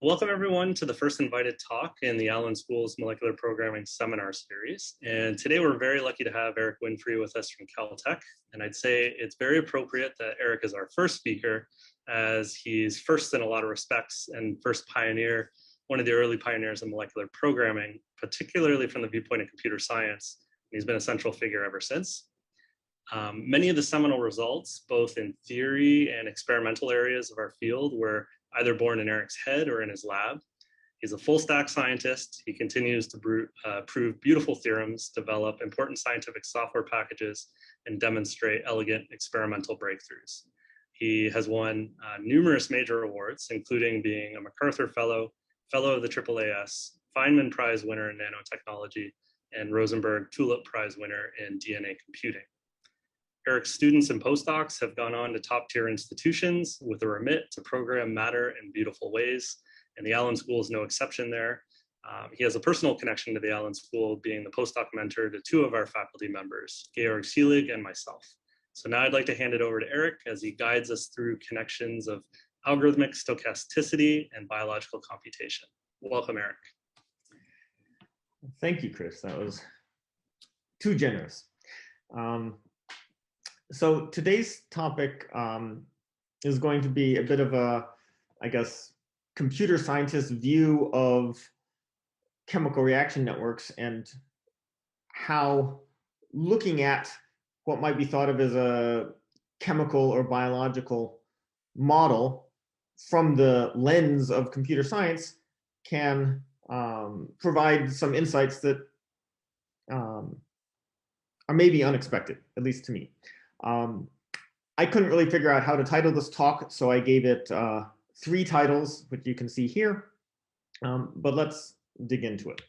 Welcome everyone to the first invited talk in the Allen School's Molecular Programming Seminar Series. And today we're very lucky to have Erik Winfree with us from Caltech. And I'd say it's very appropriate that Erik is our first speaker, as he's first in a lot of respects and first pioneer, one of the early pioneers in molecular programming, particularly from the viewpoint of computer science. And he's been a central figure ever since. Many of the seminal results, both in theory and experimental areas of our field, were either born in Erik's head or in his lab. He's a full stack scientist. He continues to prove beautiful theorems, develop important scientific software packages, and demonstrate elegant experimental breakthroughs. He has won numerous major awards, including being a MacArthur Fellow, Fellow of the AAAS, Feynman Prize winner in nanotechnology, and Rosenberg Tulip Prize winner in DNA computing. Erik's students and postdocs have gone on to top-tier institutions with a remit to program matter in beautiful ways, and the Allen School is no exception there. He has a personal connection to the Allen School, being the postdoc mentor to two of our faculty members, Georg Seelig and myself. So now I'd like to hand it over to Erik as he guides us through connections of algorithmic stochasticity and biological computation. Welcome, Erik. Thank you, Chris. That was too generous. So today's topic is going to be a bit of a, I guess, computer scientist view of chemical reaction networks and how looking at what might be thought of as a chemical or biological model from the lens of computer science can provide some insights that are maybe unexpected, at least to me. I couldn't really figure out how to title this talk, so I gave it 3 titles, which you can see here, but let's dig into it.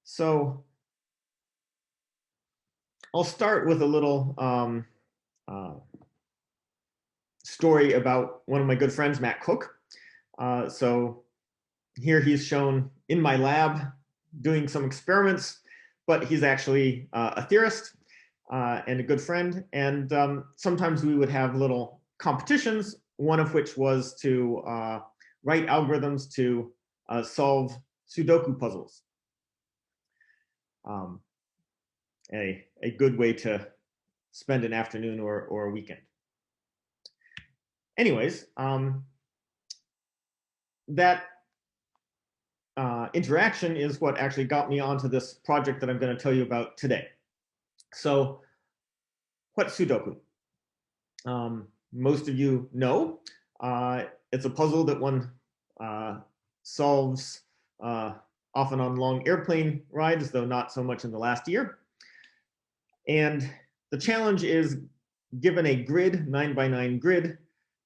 So I'll start with a little story about one of my good friends, Matt Cook. So here he's shown in my lab doing some experiments, but he's actually a theorist and a good friend. And sometimes we would have little competitions, one of which was to write algorithms to solve Sudoku puzzles. A good way to spend an afternoon or a weekend. Anyways, that interaction is what actually got me onto this project that I'm going to tell you about today. So what's Sudoku? Most of you know. It's a puzzle that one solves often on long airplane rides, though not so much in the last year. And the challenge is, given a grid, 9x9 grid,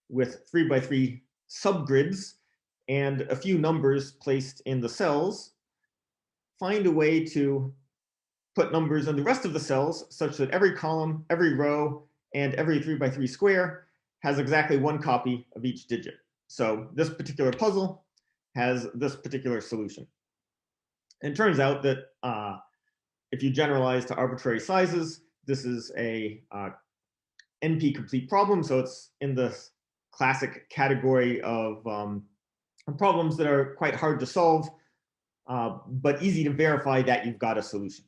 with 3x3 subgrids, and a few numbers placed in the cells, find a way to put numbers in the rest of the cells such that every column, every row, and every 3x3 square has exactly 1 copy of each digit. So this particular puzzle has this particular solution. And it turns out that if you generalize to arbitrary sizes, this is a NP-complete problem. So it's in the classic category of problems that are quite hard to solve, but easy to verify that you've got a solution.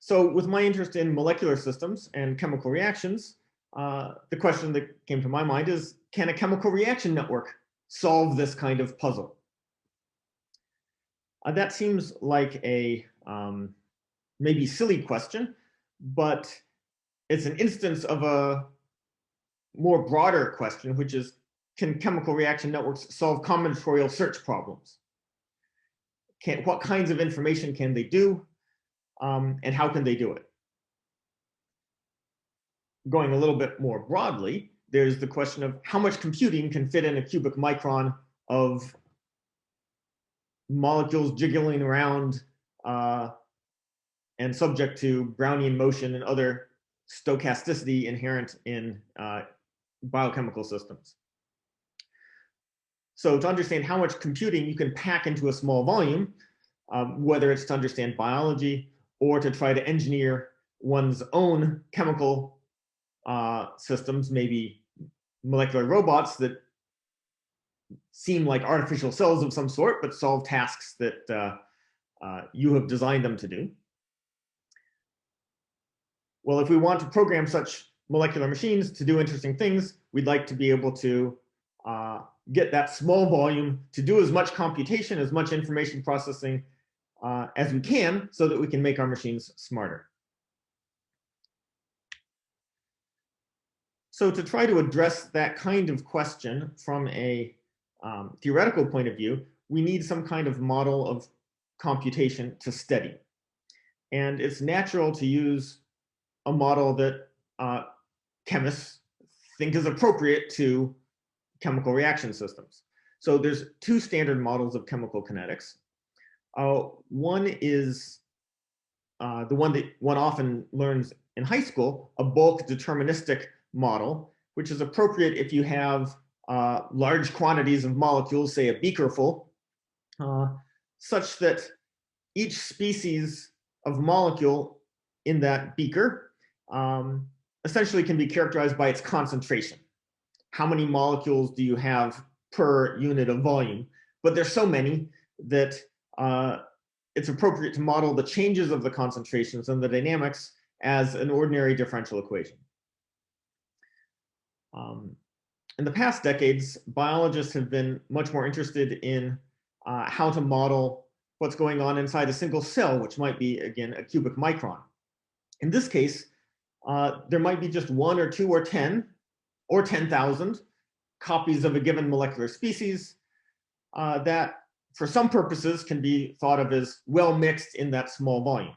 So with my interest in molecular systems and chemical reactions, the question that came to my mind is, can a chemical reaction network solve this kind of puzzle? That seems like a maybe silly question, but it's an instance of a more broader question, which is, can chemical reaction networks solve combinatorial search problems? What kinds of information can they do, and how can they do it? Going a little bit more broadly, there's the question of how much computing can fit in a cubic micron of molecules jiggling around and subject to Brownian motion and other stochasticity inherent in biochemical systems. So to understand how much computing you can pack into a small volume, whether it's to understand biology or to try to engineer one's own chemical systems, maybe molecular robots that seem like artificial cells of some sort, but solve tasks that you have designed them to do. Well, if we want to program such molecular machines to do interesting things, we'd like to be able to get that small volume to do as much computation, as much information processing as we can, so that we can make our machines smarter. So to try to address that kind of question from a theoretical point of view, we need some kind of model of computation to study. And it's natural to use a model that chemists think is appropriate to chemical reaction systems. So there's two standard models of chemical kinetics. One is the one that one often learns in high school, a bulk deterministic model, which is appropriate if you have large quantities of molecules, say a beaker full, such that each species of molecule in that beaker essentially can be characterized by its concentration. How many molecules do you have per unit of volume? But there's so many that it's appropriate to model the changes of the concentrations and the dynamics as an ordinary differential equation. In the past decades, biologists have been much more interested in how to model what's going on inside a single cell, which might be, again, a cubic micron. In this case, there might be just 1 or 2 or 10 or 10,000 copies of a given molecular species that, for some purposes, can be thought of as well mixed in that small volume.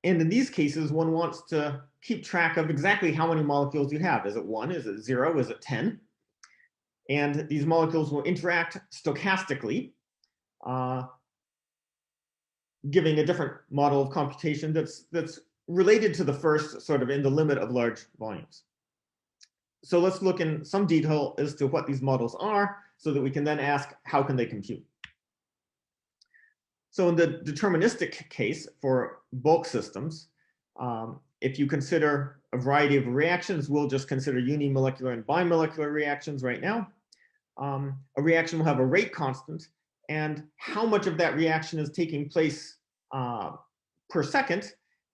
And in these cases, one wants to keep track of exactly how many molecules you have. Is it 1? Is it 0? Is it 10? And these molecules will interact stochastically, giving a different model of computation that's related to the first, sort of in the limit of large volumes. So let's look in some detail as to what these models are, so that we can then ask, how can they compute? So in the deterministic case for bulk systems, if you consider a variety of reactions, we'll just consider unimolecular and bimolecular reactions right now. A reaction will have a rate constant, and how much of that reaction is taking place per second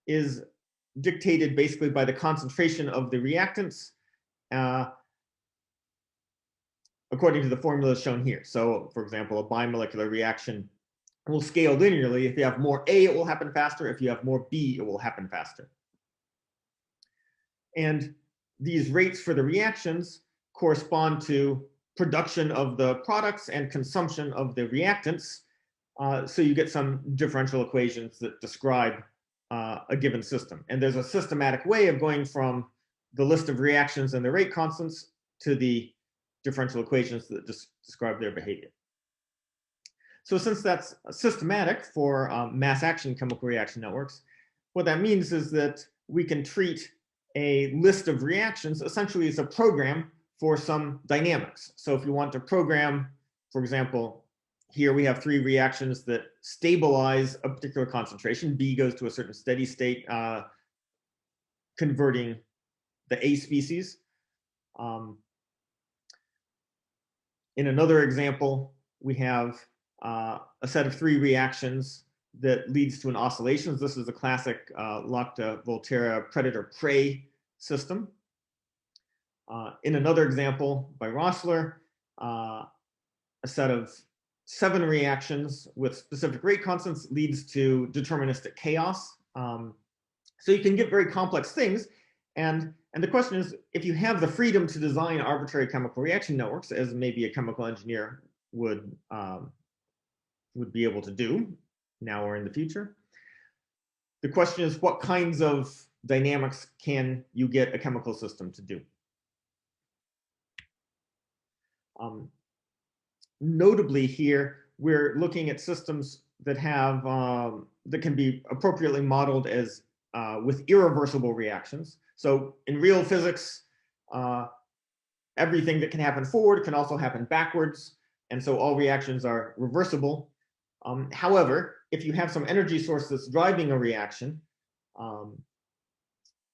is dictated basically by the concentration of the reactants according to the formula shown here. So for example, a bimolecular reaction will scale linearly. If you have more A, it will happen faster. If you have more B, it will happen faster. And these rates for the reactions correspond to production of the products and consumption of the reactants. So you get some differential equations that describe a given system. And there's a systematic way of going from the list of reactions and the rate constants to the differential equations that describe their behavior. So since that's systematic for mass action chemical reaction networks, what that means is that we can treat a list of reactions essentially as a program for some dynamics. So if you want to program, for example, here we have 3 reactions that stabilize a particular concentration. B goes to a certain steady state, converting the A species. In another example, we have a set of 3 reactions that leads to an oscillation. This is a classic Locke-Volterra predator-prey system. In another example by Rossler, a set of 7 reactions with specific rate constants leads to deterministic chaos. So you can get very complex things. And the question is, if you have the freedom to design arbitrary chemical reaction networks, as maybe a chemical engineer would be able to do now or in the future, the question is, what kinds of dynamics can you get a chemical system to do? Notably here, we're looking at systems that have that can be appropriately modeled as with irreversible reactions. So in real physics, everything that can happen forward can also happen backwards, and so all reactions are reversible. However, if you have some energy source that's driving a reaction,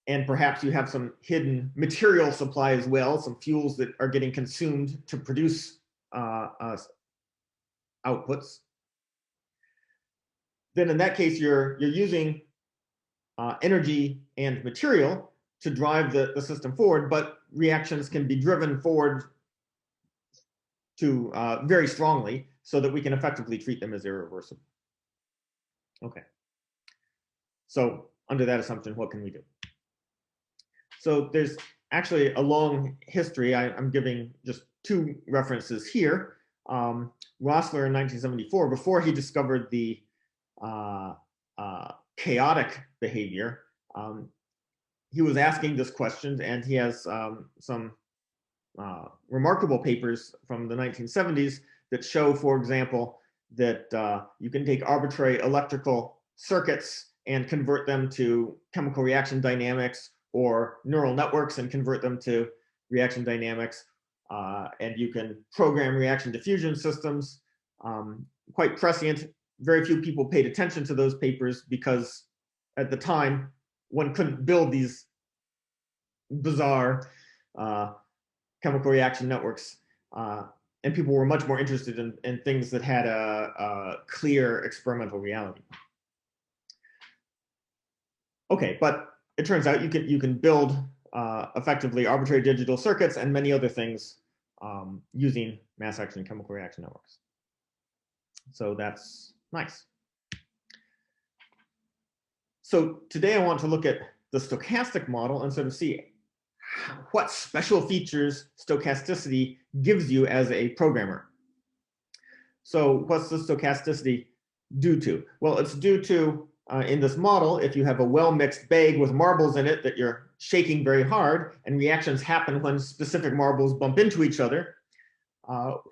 and perhaps you have some hidden material supply as well, some fuels that are getting consumed to produce outputs, then in that case, you're using energy and material to drive the system forward, but reactions can be driven forward to very strongly so that we can effectively treat them as irreversible. Okay. So under that assumption, what can we do? So there's actually a long history. I'm giving just two references here. Rossler in 1974, before he discovered the chaotic behavior, he was asking this question, and he has some remarkable papers from the 1970s that show, for example, that you can take arbitrary electrical circuits and convert them to chemical reaction dynamics, or neural networks and convert them to reaction dynamics. And you can program reaction diffusion systems. Quite prescient. Very few people paid attention to those papers because at the time, one couldn't build these bizarre chemical reaction networks. And people were much more interested in things that had a clear experimental reality. Okay, but it turns out you can build effectively arbitrary digital circuits and many other things using mass action chemical reaction networks. So that's nice. So today I want to look at the stochastic model and sort of see what special features stochasticity gives you as a programmer. So what's the stochasticity due to? Well, it's due to, in this model, if you have a well-mixed bag with marbles in it that you're shaking very hard, and reactions happen when specific marbles bump into each other,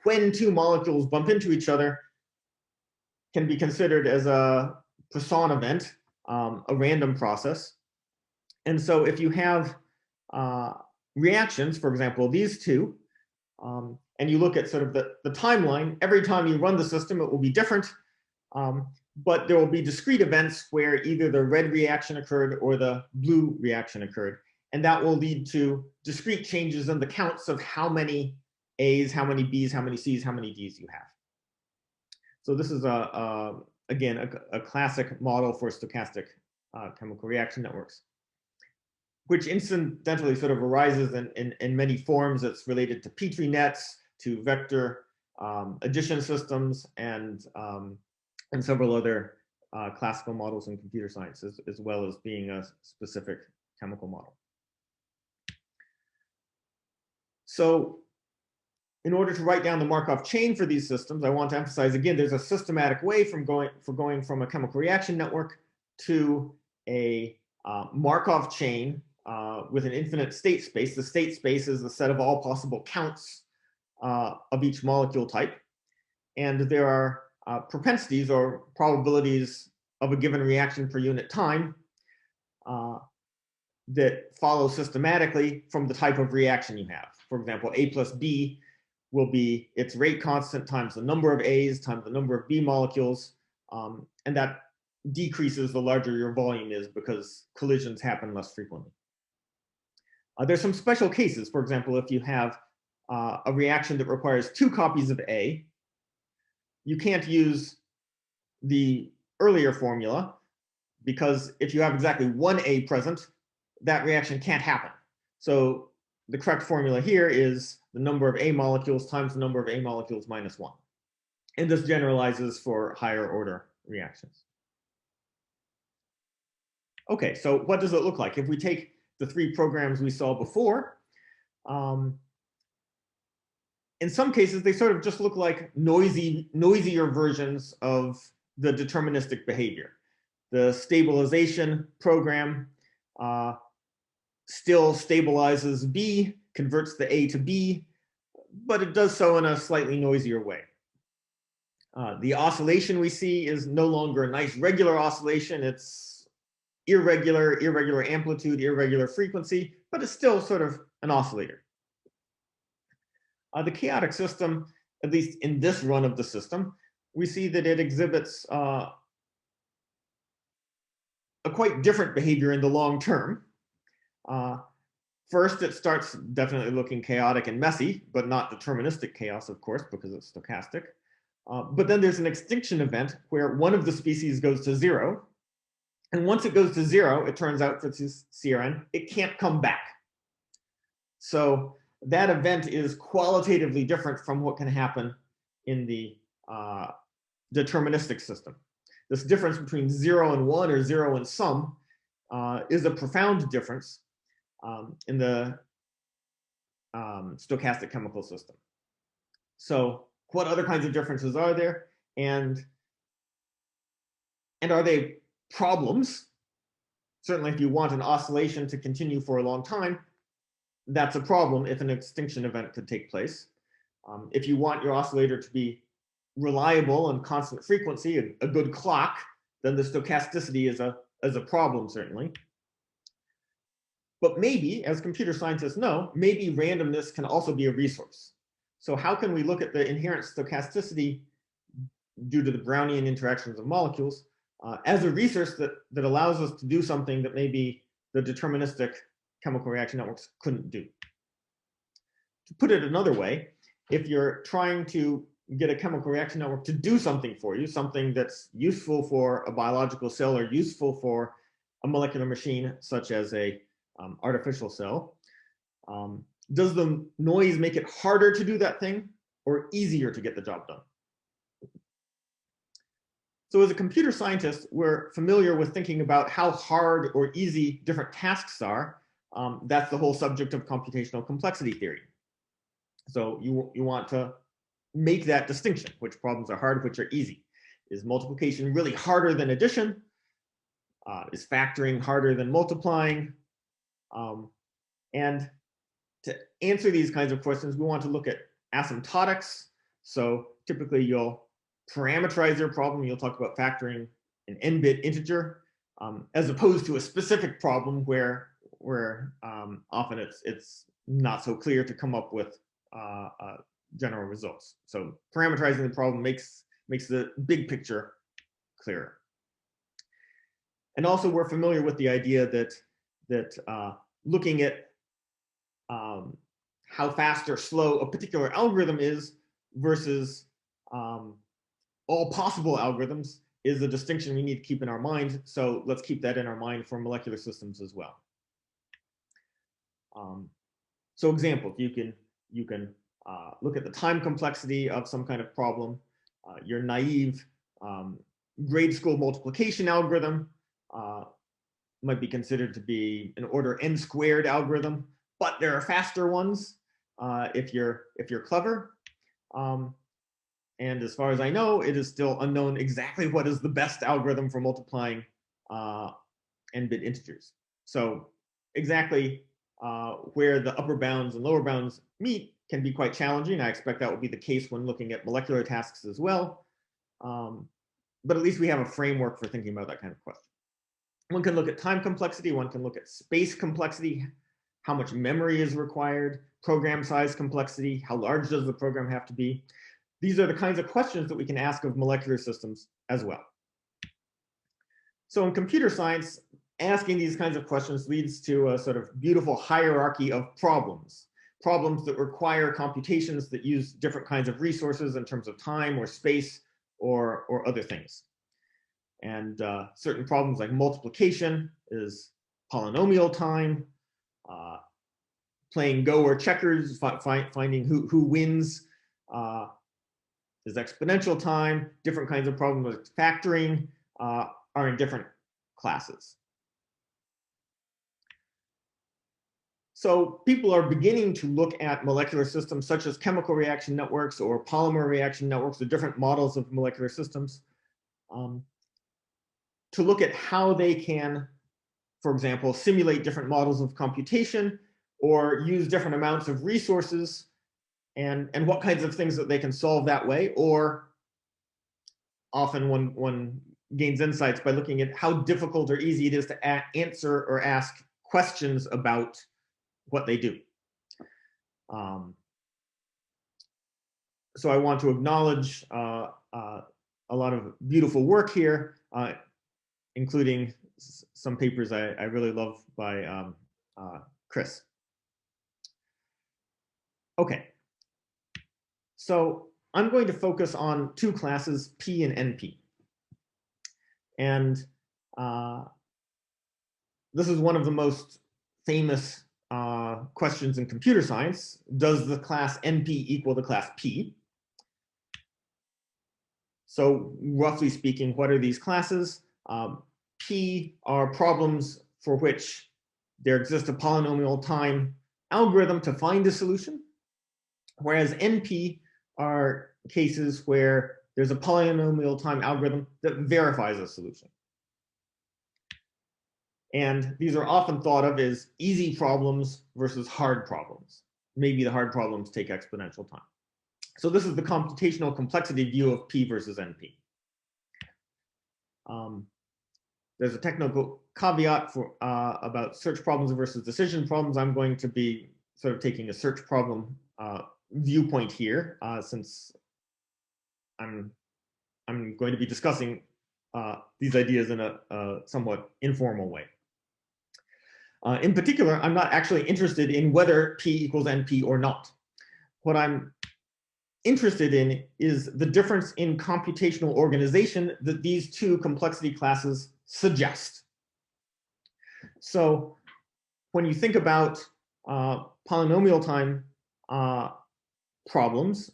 when two molecules bump into each other can be considered as a Poisson event, a random process. And so if you have reactions, for example, these two, and you look at sort of the timeline, every time you run the system, it will be different. But there will be discrete events where either the red reaction occurred or the blue reaction occurred. And that will lead to discrete changes in the counts of how many A's, how many B's, how many C's, how many D's you have. So this is, again, a classic model for stochastic chemical reaction networks, which incidentally sort of arises in many forms. It's related to Petri nets, to vector addition systems, and several other classical models in computer science, as well as being a specific chemical model. So in order to write down the Markov chain for these systems, I want to emphasize again, there's a systematic way from going from a chemical reaction network to a Markov chain with an infinite state space. The state space is the set of all possible counts of each molecule type. And there are propensities or probabilities of a given reaction per unit time that follow systematically from the type of reaction you have. For example, A plus B will be its rate constant times the number of A's times the number of B molecules, and that decreases the larger your volume is because collisions happen less frequently. There's some special cases. For example, if you have a reaction that requires 2 copies of A, you can't use the earlier formula, because if you have exactly 1 A present, that reaction can't happen. So the correct formula here is the number of A molecules times the number of A molecules minus 1. And this generalizes for higher order reactions. Okay, so what does it look like? If we take the 3 programs we saw before, in some cases, they sort of just look like noisier versions of the deterministic behavior. The stabilization program still stabilizes B, converts the A to B, but it does so in a slightly noisier way. The oscillation we see is no longer a nice regular oscillation. It's irregular amplitude, irregular frequency, but it's still sort of an oscillator. The chaotic system, at least in this run of the system, we see that it exhibits a quite different behavior in the long term. First, it starts definitely looking chaotic and messy, but not deterministic chaos, of course, because it's stochastic. But then there's an extinction event where one of the species goes to 0. And once it goes to 0, it turns out for this CRN, it can't come back. So that event is qualitatively different from what can happen in the deterministic system. This difference between 0 and 1 or 0 and some is a profound difference in the stochastic chemical system. So what other kinds of differences are there? And are they problems? Certainly, if you want an oscillation to continue for a long time, that's a problem if an extinction event could take place. If you want your oscillator to be reliable and constant frequency, a good clock, then the stochasticity is a problem, certainly. But maybe, as computer scientists know, maybe randomness can also be a resource. So how can we look at the inherent stochasticity due to the Brownian interactions of molecules as a resource that allows us to do something that maybe the deterministic chemical reaction networks couldn't do? To put it another way, if you're trying to get a chemical reaction network to do something for you, something that's useful for a biological cell or useful for a molecular machine, such as a artificial cell, does the noise make it harder to do that thing or easier to get the job done? So as a computer scientist, we're familiar with thinking about how hard or easy different tasks are. That's the whole subject of computational complexity theory. So you want to make that distinction, which problems are hard, which are easy. Is multiplication really harder than addition? Is factoring harder than multiplying? And to answer these kinds of questions, we want to look at asymptotics. So typically you'll parameterize your problem. You'll talk about factoring an n-bit integer, as opposed to a specific problem where often it's not so clear to come up with general results. So parameterizing the problem makes the big picture clearer. And also we're familiar with the idea that looking at how fast or slow a particular algorithm is versus all possible algorithms is a distinction we need to keep in our mind. So let's keep that in our mind for molecular systems as well. So examples, you can look at the time complexity of some kind of problem. Your naive grade school multiplication algorithm might be considered to be an order n squared algorithm, but there are faster ones if you're clever. And as far as I know, it is still unknown exactly what is the best algorithm for multiplying n-bit integers. So exactly where the upper bounds and lower bounds meet can be quite challenging. I expect that will be the case when looking at molecular tasks as well. But at least we have a framework for thinking about that kind of question. One can look at time complexity, one can look at space complexity, how much memory is required, program size complexity, how large does the program have to be. These are the kinds of questions that we can ask of molecular systems as well. So in computer science, asking these kinds of questions leads to a sort of beautiful hierarchy of problems. Problems that require computations that use different kinds of resources in terms of time or space or other things. And certain problems like multiplication is polynomial time, playing Go or checkers, finding who wins is exponential time. Different kinds of problems like factoring are in different classes. So people are beginning to look at molecular systems such as chemical reaction networks or polymer reaction networks, or different models of molecular systems, to look at how they can, for example, simulate different models of computation or use different amounts of resources, and what kinds of things that they can solve that way. Or often one gains insights by looking at how difficult or easy it is to answer or ask questions about what they do. So I want to acknowledge a lot of beautiful work here, including some papers I really love by Chris. Okay, so I'm going to focus on two classes, P and NP. And this is one of the most famous questions in computer science. Does the class NP equal the class P? So roughly speaking, what are these classes? P are problems for which there exists a polynomial time algorithm to find a solution, whereas NP are cases where there's a polynomial time algorithm that verifies a solution. And these are often thought of as easy problems versus hard problems. Maybe the hard problems take exponential time. So this is the computational complexity view of P versus NP. There's a technical caveat for about search problems versus decision problems. I'm going to be sort of taking a search problem viewpoint here, since I'm going to be discussing these ideas in a somewhat informal way. In particular, I'm not actually interested in whether P equals NP or not. What I'm interested in is the difference in computational organization that these two complexity classes suggest. So when you think about polynomial time problems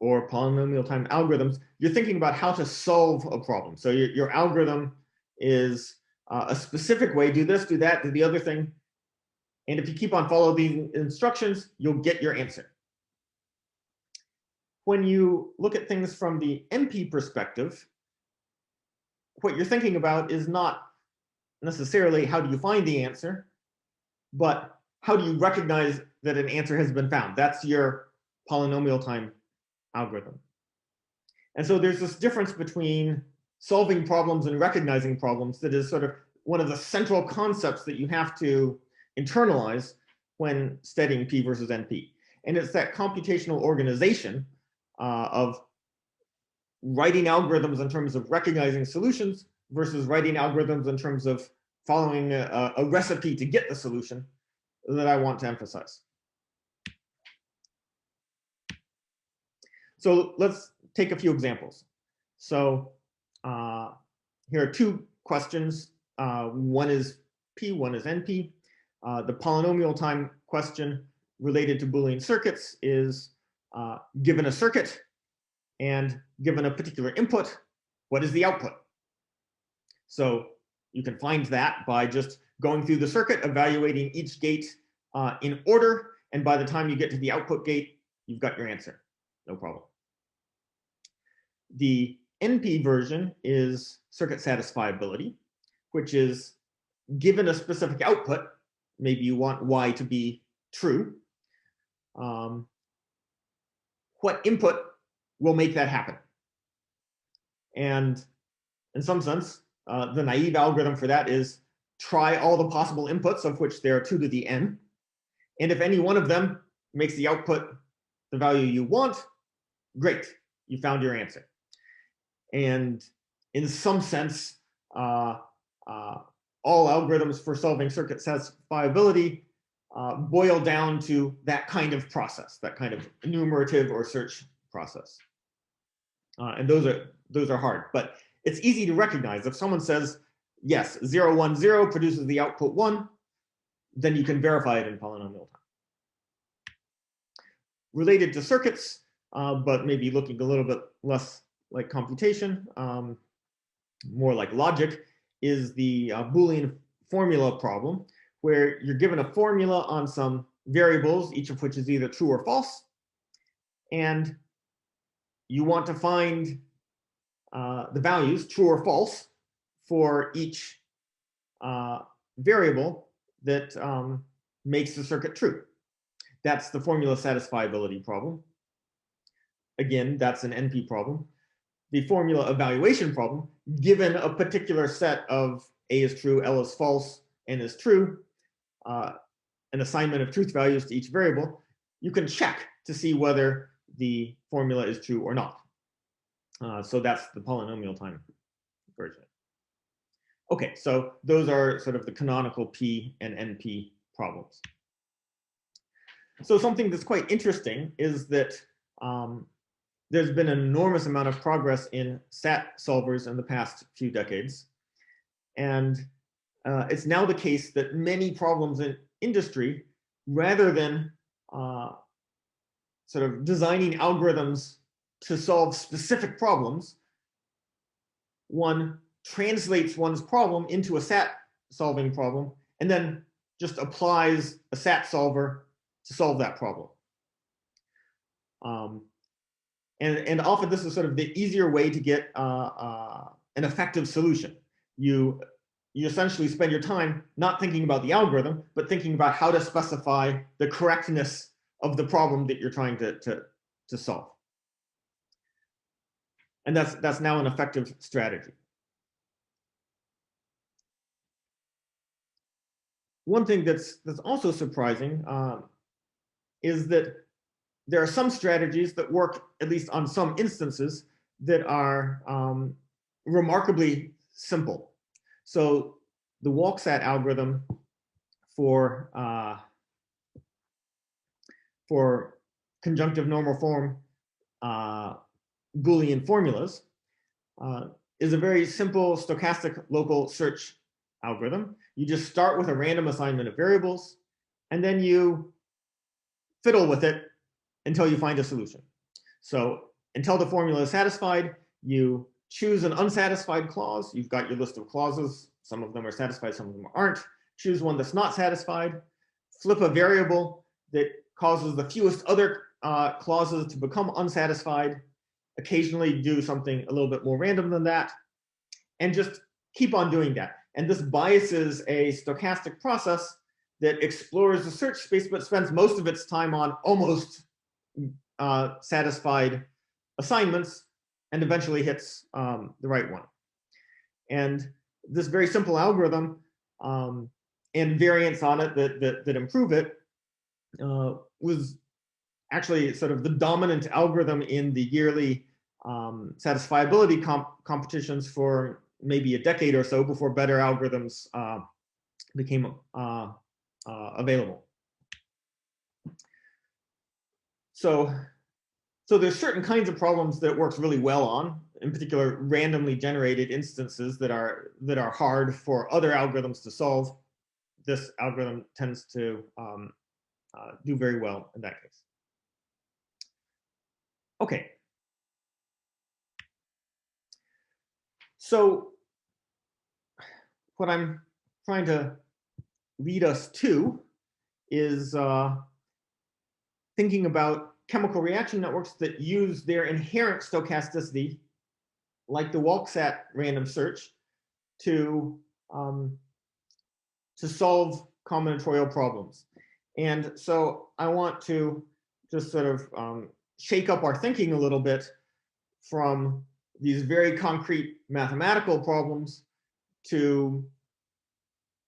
or polynomial time algorithms, you're thinking about how to solve a problem. So your algorithm is a specific way, do this, do that, do the other thing. And if you keep on following the instructions, you'll get your answer. When you look at things from the NP perspective, what you're thinking about is not necessarily how do you find the answer, but how do you recognize that an answer has been found? That's your polynomial time algorithm. And so there's this difference between solving problems and recognizing problems that is sort of one of the central concepts that you have to internalize when studying P versus NP. And it's that computational organization of writing algorithms in terms of recognizing solutions versus writing algorithms in terms of following a recipe to get the solution that I want to emphasize. So let's take a few examples. So here are two questions. One is P, one is NP. The polynomial time question related to Boolean circuits is given a circuit and given a particular input, what is the output? So you can find that by just going through the circuit, evaluating each gate in order, and by the time you get to the output gate, you've got your answer. No problem. The NP version is circuit satisfiability, which is given a specific output, maybe you want Y to be true, what input will make that happen? And in some sense, the naive algorithm for that is try all the possible inputs, of which there are 2 to the n. And if any one of them makes the output the value you want, great, you found your answer. And in some sense, all algorithms for solving circuit satisfiability boil down to that kind of process, that kind of enumerative or search process. And those are hard, but it's easy to recognize. If someone says, yes, 0, 1, 0 produces the output 1, then you can verify it in polynomial time. Related to circuits, but maybe looking a little bit less like computation, more like logic, is the Boolean formula problem, where you're given a formula on some variables, each of which is either true or false, and you want to find the values, true or false, for each variable that makes the circuit true. That's the formula satisfiability problem. Again, that's an NP problem. The formula evaluation problem, given a particular set of A is true, L is false, N is true, an assignment of truth values to each variable, you can check to see whether the formula is true or not. So that's the polynomial time version. Okay, so those are sort of the canonical P and NP problems. So something that's quite interesting is that there's been an enormous amount of progress in SAT solvers in the past few decades. And it's now the case that many problems in industry, rather than sort of designing algorithms to solve specific problems, one translates one's problem into a SAT solving problem and then just applies a SAT solver to solve that problem. And often this is sort of the easier way to get an effective solution. You essentially spend your time not thinking about the algorithm, but thinking about how to specify the correctness of the problem that you're trying to solve. And that's now an effective strategy. One thing that's also surprising is that there are some strategies that work, at least on some instances, that are remarkably simple. So the walk-sat algorithm for conjunctive normal form Boolean formulas is a very simple stochastic local search algorithm. You just start with a random assignment of variables, and then you fiddle with it until you find a solution. So until the formula is satisfied, you choose an unsatisfied clause. You've got your list of clauses. Some of them are satisfied, some of them aren't. Choose one that's not satisfied. Flip a variable that causes the fewest other clauses to become unsatisfied. Occasionally do something a little bit more random than that, and just keep on doing that. And this biases a stochastic process that explores the search space, but spends most of its time on almost satisfied assignments and eventually hits the right one. And this very simple algorithm and variants on it that improve it was actually sort of the dominant algorithm in the yearly satisfiability competitions for maybe a decade or so before better algorithms became available. So there's certain kinds of problems that it works really well on, in particular randomly generated instances that are hard for other algorithms to solve. This algorithm tends to do very well in that case. Okay. So what I'm trying to lead us to is thinking about chemical reaction networks that use their inherent stochasticity, like the walk-sat random search, to solve combinatorial problems. And so I want to just sort of shake up our thinking a little bit from these very concrete mathematical problems to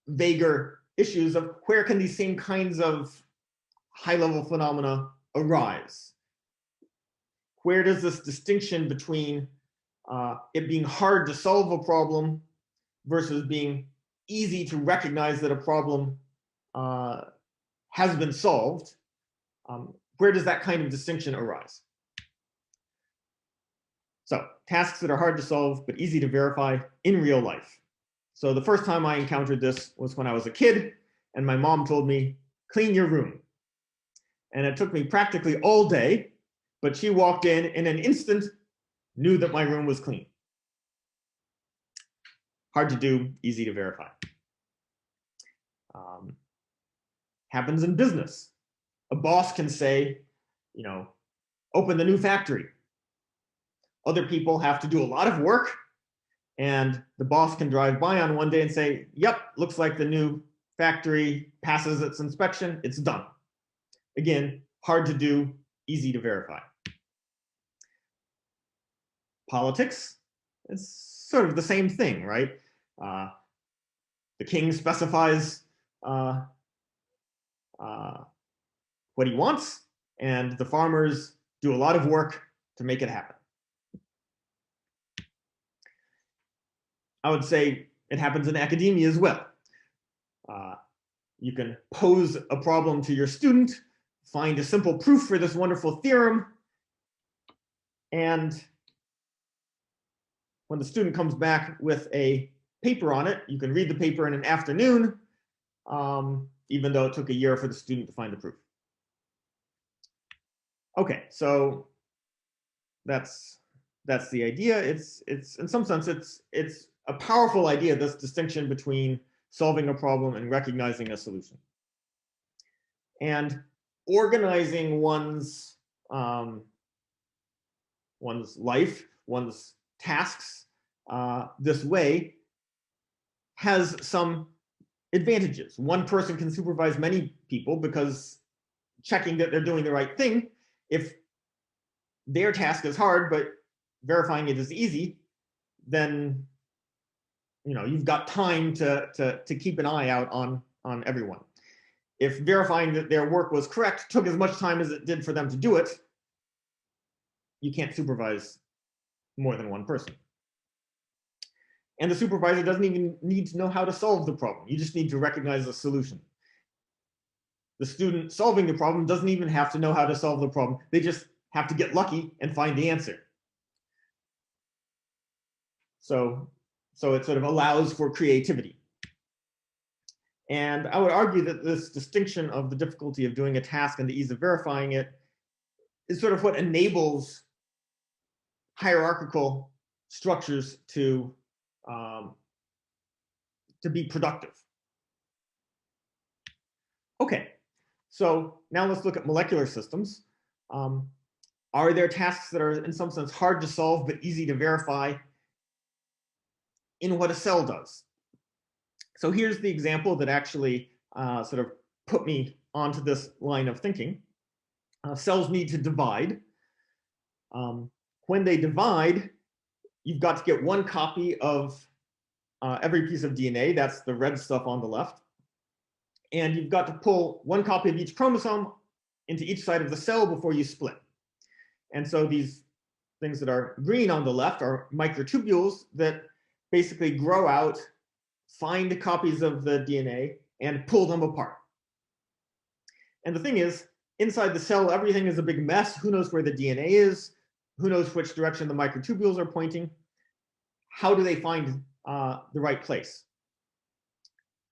vaguer issues of where can these same kinds of high-level phenomena arise? Where does this distinction between it being hard to solve a problem versus being easy to recognize that a problem has been solved, where does that kind of distinction arise? So tasks that are hard to solve but easy to verify in real life. So the first time I encountered this was when I was a kid, and my mom told me, clean your room. And it took me practically all day, but she walked in an instant, knew that my room was clean. Hard to do, easy to verify. Happens in business. A boss can say, you know, open the new factory. Other people have to do a lot of work, and the boss can drive by on one day and say, yep, looks like the new factory passes its inspection, it's done. Again, hard to do, easy to verify. Politics, it's sort of the same thing, right? The king specifies what he wants, and the farmers do a lot of work to make it happen. I would say it happens in academia as well. You can pose a problem to your student, find a simple proof for this wonderful theorem, and when the student comes back with a paper on it, you can read the paper in an afternoon, even though it took a year for the student to find the proof. Okay, so that's the idea. It's in some sense it's a powerful idea, this distinction between solving a problem and recognizing a solution. And organizing one's life, one's tasks this way has some advantages. One person can supervise many people because checking that they're doing the right thing, if their task is hard but verifying it is easy, then you've got time to keep an eye out on everyone. If verifying that their work was correct took as much time as it did for them to do it, you can't supervise more than one person. And the supervisor doesn't even need to know how to solve the problem. You just need to recognize the solution. The student solving the problem doesn't even have to know how to solve the problem. They just have to get lucky and find the answer. So it sort of allows for creativity. And I would argue that this distinction of the difficulty of doing a task and the ease of verifying it is sort of what enables hierarchical structures to be productive. Okay, so now let's look at molecular systems. Are there tasks that are in some sense hard to solve but easy to verify in what a cell does? So here's the example that actually sort of put me onto this line of thinking. Cells need to divide. When they divide, you've got to get one copy of every piece of DNA. That's the red stuff on the left. And you've got to pull one copy of each chromosome into each side of the cell before you split. And so these things that are green on the left are microtubules that basically grow out, find copies of the DNA, and pull them apart. And the thing is, inside the cell, everything is a big mess. Who knows where the DNA is? Who knows which direction the microtubules are pointing? How do they find the right place?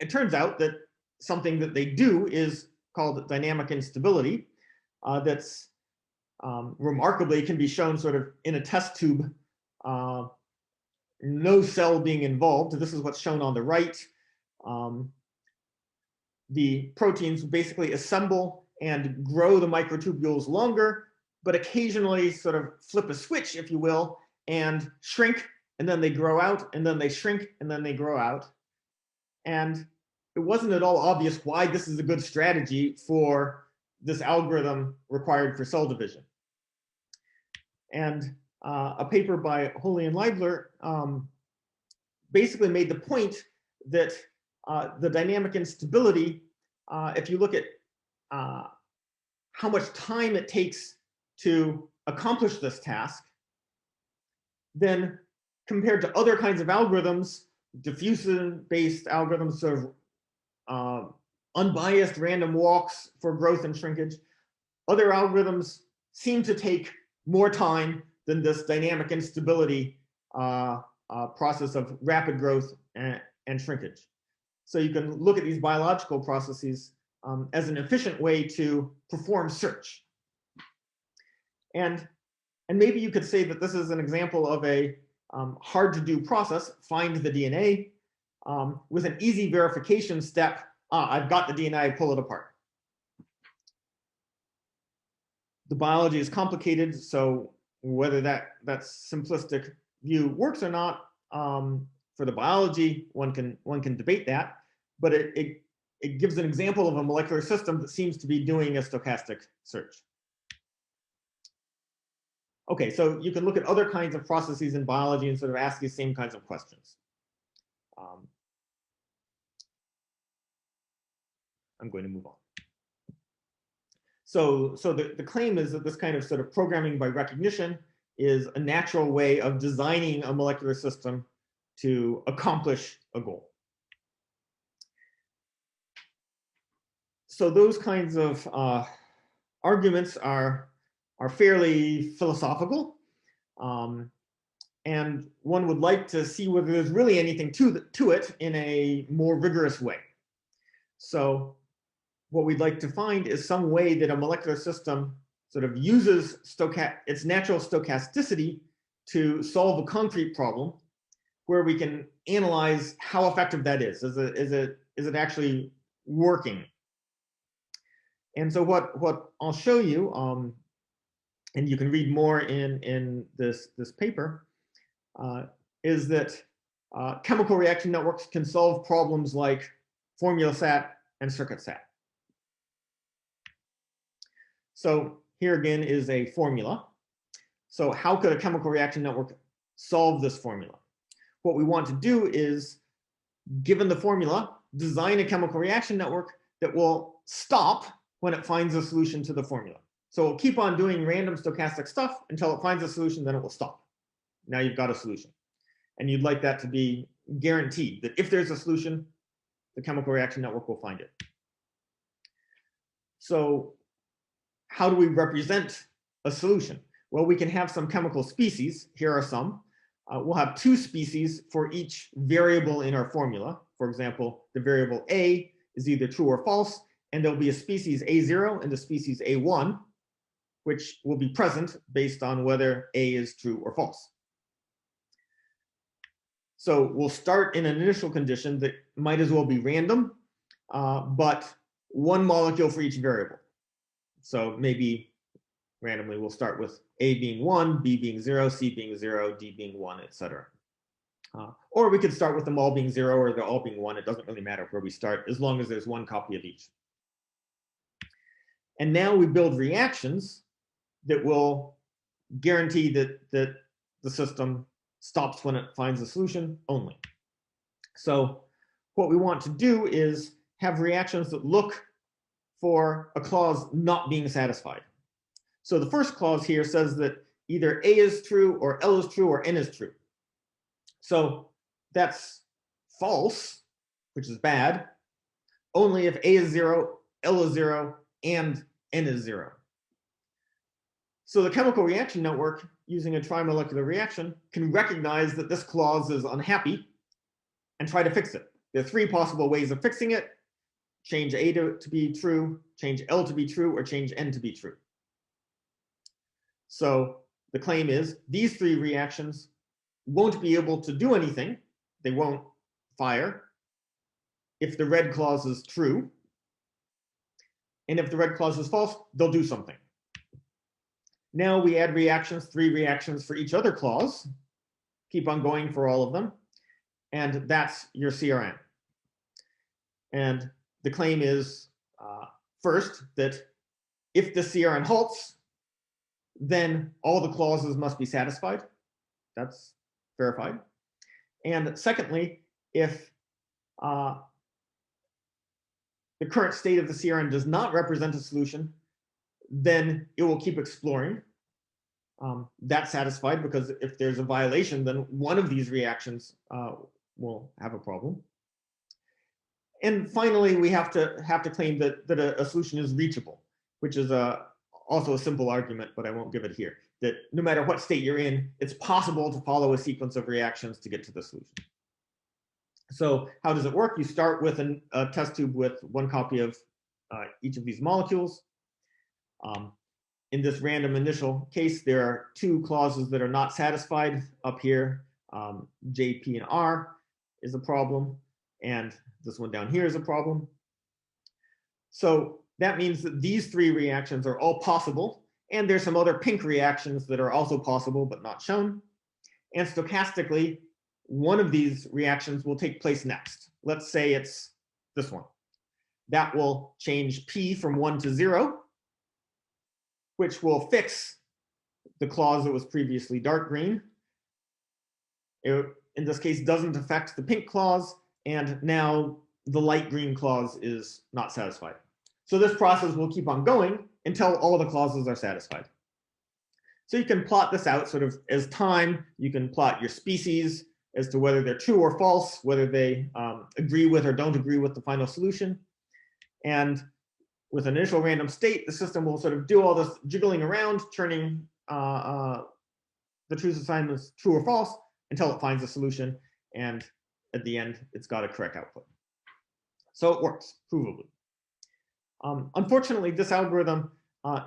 It turns out that something that they do is called dynamic instability. That's remarkably can be shown sort of in a test tube, no cell being involved. This is what's shown on the right. The proteins basically assemble and grow the microtubules longer, but occasionally sort of flip a switch, if you will, and shrink, and then they grow out, and then they shrink, and then they grow out. And it wasn't at all obvious why this is a good strategy for this algorithm required for cell division. And a paper by Holy and Leibler basically made the point that the dynamic instability, if you look at how much time it takes to accomplish this task, then compared to other kinds of algorithms, diffusion-based algorithms, sort of unbiased random walks for growth and shrinkage, other algorithms seem to take more time than this dynamic instability process of rapid growth and shrinkage. So you can look at these biological processes as an efficient way to perform search. And maybe you could say that this is an example of a hard to do process, find the DNA, with an easy verification step. I've got the DNA, I pull it apart. The biology is complicated, so whether that simplistic view works or not, for the biology, one can debate that, but it gives an example of a molecular system that seems to be doing a stochastic search. Okay, so you can look at other kinds of processes in biology and sort of ask these same kinds of questions. I'm going to move on. So the claim is that this kind of sort of programming by recognition is a natural way of designing a molecular system to accomplish a goal. so those kinds of arguments are fairly philosophical. And one would like to see whether there's really anything to it in a more rigorous way. So what we'd like to find is some way that a molecular system sort of uses its natural stochasticity to solve a concrete problem, where we can analyze how effective that is. Is it actually working? And so what I'll show you, and you can read more in this paper, is that chemical reaction networks can solve problems like formula sat and circuit sat. So here again is a formula. So how could a chemical reaction network solve this formula? What we want to do is, given the formula, design a chemical reaction network that will stop when it finds a solution to the formula. So it'll keep on doing random stochastic stuff until it finds a solution, then it will stop. Now you've got a solution. And you'd like that to be guaranteed, that if there's a solution, the chemical reaction network will find it. So how do we represent a solution? Well, we can have some chemical species. Here are some. We'll have two species for each variable in our formula. For example, the variable A is either true or false, and there'll be a species A0 and a species A1, which will be present based on whether A is true or false. So we'll start in an initial condition that might as well be random, but one molecule for each variable. So maybe randomly we'll start with A being 1, B being 0, C being 0, D being 1, etc. Or we could start with them all being 0 or they're all being 1. It doesn't really matter where we start, as long as there's one copy of each. And now we build reactions that will guarantee that the system stops when it finds a solution only. So what we want to do is have reactions that look for a clause not being satisfied. So the first clause here says that either A is true or L is true or N is true. So that's false, which is bad, only if A is 0, L is 0, and N is 0. So the chemical reaction network, using a trimolecular reaction, can recognize that this clause is unhappy and try to fix it. There are three possible ways of fixing it: change A to be true, change L to be true, or change N to be true. So the claim is these three reactions won't be able to do anything. They won't fire if the red clause is true. And if the red clause is false, they'll do something. Now we add reactions, 3 reactions for each other clause. Keep on going for all of them. And that's your CRN. And the claim is, first, that if the CRN halts, then all the clauses must be satisfied. That's verified. And secondly, if the current state of the CRN does not represent a solution, then it will keep exploring. That's satisfied, because if there's a violation, then one of these reactions will have a problem. And finally, we have to claim that a solution is reachable, which is also a simple argument, but I won't give it here. That no matter what state you're in, it's possible to follow a sequence of reactions to get to the solution. So how does it work? You start with a test tube with one copy of each of these molecules. In this random initial case, there are 2 clauses that are not satisfied up here. J, P, and R is a problem, and this one down here is a problem. So that means that these 3 reactions are all possible, and there's some other pink reactions that are also possible but not shown. And stochastically, one of these reactions will take place next. Let's say it's this one. That will change P from 1 to 0, which will fix the clause that was previously dark green. It, in this case, doesn't affect the pink clause, and now the light green clause is not satisfied. So this process will keep on going until all the clauses are satisfied. So you can plot this out sort of as time. You can plot your species as to whether they're true or false, whether they agree with or don't agree with the final solution. And with an initial random state, the system will sort of do all this jiggling around, turning the truth assignments true or false until it finds a solution, and at the end, it's got a correct output. So it works, provably. Unfortunately, this algorithm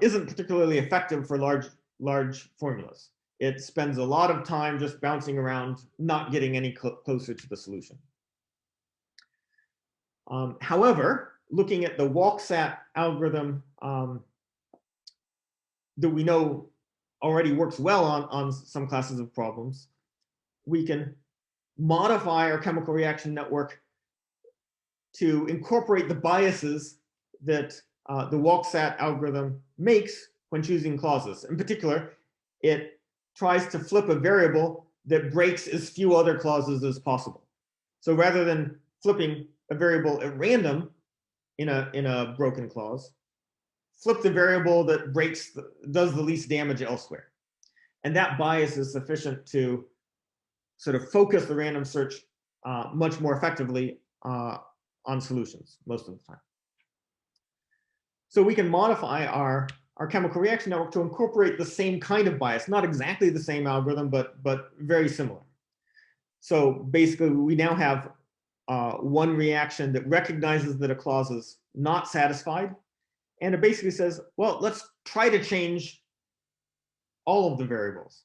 isn't particularly effective for large formulas. It spends a lot of time just bouncing around, not getting any closer to the solution. However, looking at the walk-sat algorithm that we know already works well on some classes of problems, we can modify our chemical reaction network to incorporate the biases that the walk-sat algorithm makes when choosing clauses. In particular, it tries to flip a variable that breaks as few other clauses as possible. So rather than flipping a variable at random in a broken clause, flip the variable that does the least damage elsewhere. And that bias is sufficient to sort of focus the random search much more effectively on solutions most of the time. So we can modify our chemical reaction network to incorporate the same kind of bias, not exactly the same algorithm, but very similar. So basically, we now have one reaction that recognizes that a clause is not satisfied, and it basically says, well, let's try to change all of the variables.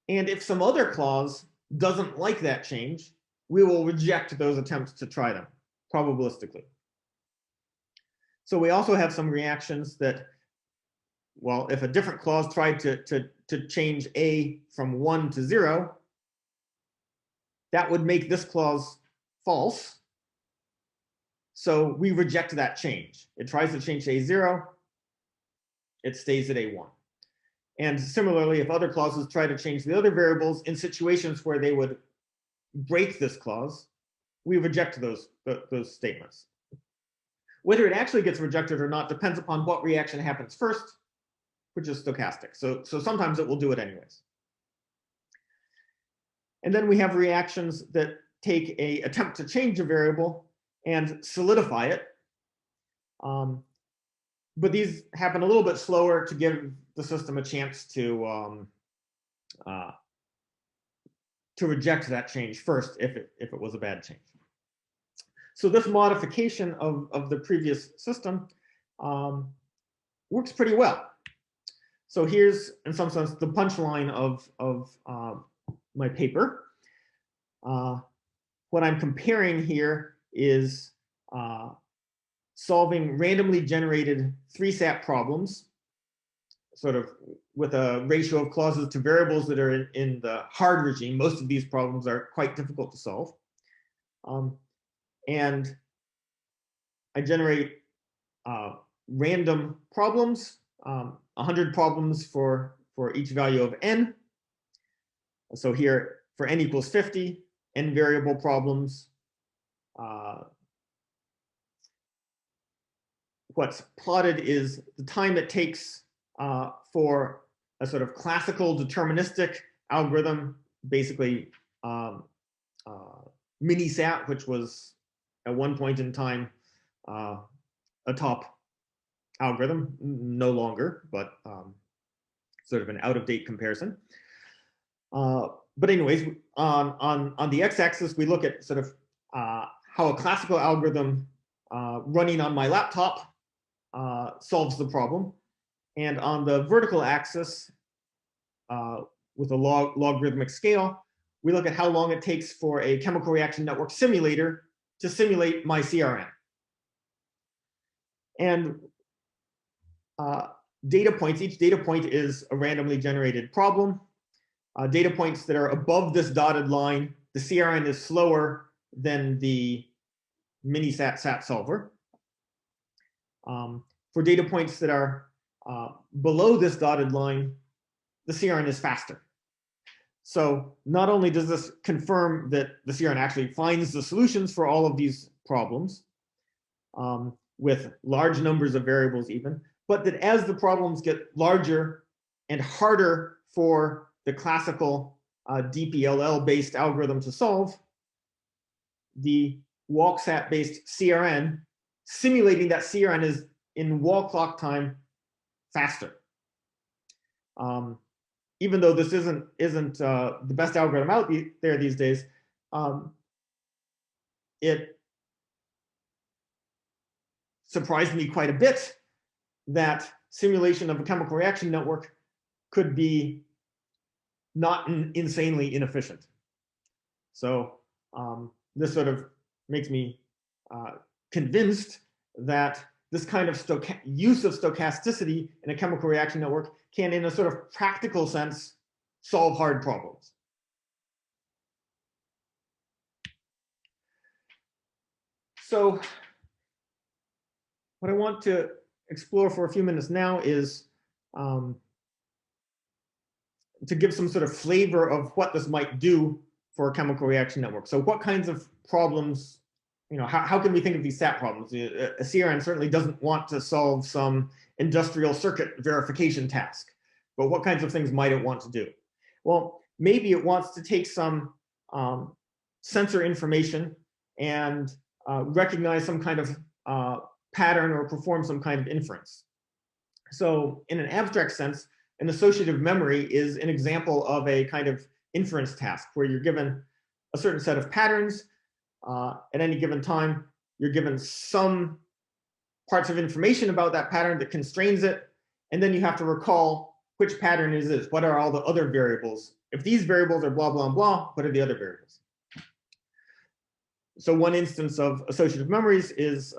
And if some other clause doesn't like that change, we will reject those attempts to try them probabilistically. So we also have some reactions that, well, if a different clause tried to change A from 1 to 0, that would make this clause false. So we reject that change. It tries to change to A0, it stays at A1. And similarly, if other clauses try to change the other variables in situations where they would break this clause, we reject those statements. Whether it actually gets rejected or not depends upon what reaction happens first, which is stochastic. So sometimes it will do it anyways. And then we have reactions that take an attempt to change a variable and solidify it. But these happen a little bit slower to give the system a chance to reject that change first if it was a bad change. So this modification of the previous system works pretty well. So here's, in some sense, the punchline of my paper. What I'm comparing here is solving randomly generated 3-sat problems, sort of with a ratio of clauses to variables that are in the hard regime. Most of these problems are quite difficult to solve. And I generate random problems, 100 problems for each value of n. So here, for n equals 50, n variable problems. What's plotted is the time it takes for a sort of classical deterministic algorithm, basically mini-sat, which was at one point in time a top algorithm, no longer, but sort of an out-of-date comparison. But anyways, on the x-axis, we look at sort of how a classical algorithm running on my laptop solves the problem. And on the vertical axis, with a logarithmic scale, we look at how long it takes for a chemical reaction network simulator to simulate my CRN. And data points, each data point is a randomly generated problem. Data points that are above this dotted line, the CRN is slower than the mini-sat solver. For data points that are below this dotted line, the CRN is faster. So not only does this confirm that the CRN actually finds the solutions for all of these problems, with large numbers of variables even, but that as the problems get larger and harder for the classical DPLL-based algorithm to solve, the walk-sat-based CRN simulating that CRN is in wall clock time faster. Even though this isn't the best algorithm out there these days, it surprised me quite a bit that simulation of a chemical reaction network could be not insanely inefficient. So this sort of makes me convinced that this kind of use of stochasticity in a chemical reaction network can, in a sort of practical sense, solve hard problems. So what I want to explore for a few minutes now is to give some sort of flavor of what this might do for a chemical reaction network. So what kinds of problems, how can we think of these SAT problems? A CRN certainly doesn't want to solve some industrial circuit verification task, but what kinds of things might it want to do? Well, maybe it wants to take some sensor information and recognize some kind of pattern or perform some kind of inference. So in an abstract sense, an associative memory is an example of a kind of inference task where you're given a certain set of patterns at any given time. You're given some parts of information about that pattern that constrains it, and then you have to recall which pattern is this. What are all the other variables? If these variables are blah, blah, blah, what are the other variables? So one instance of associative memories is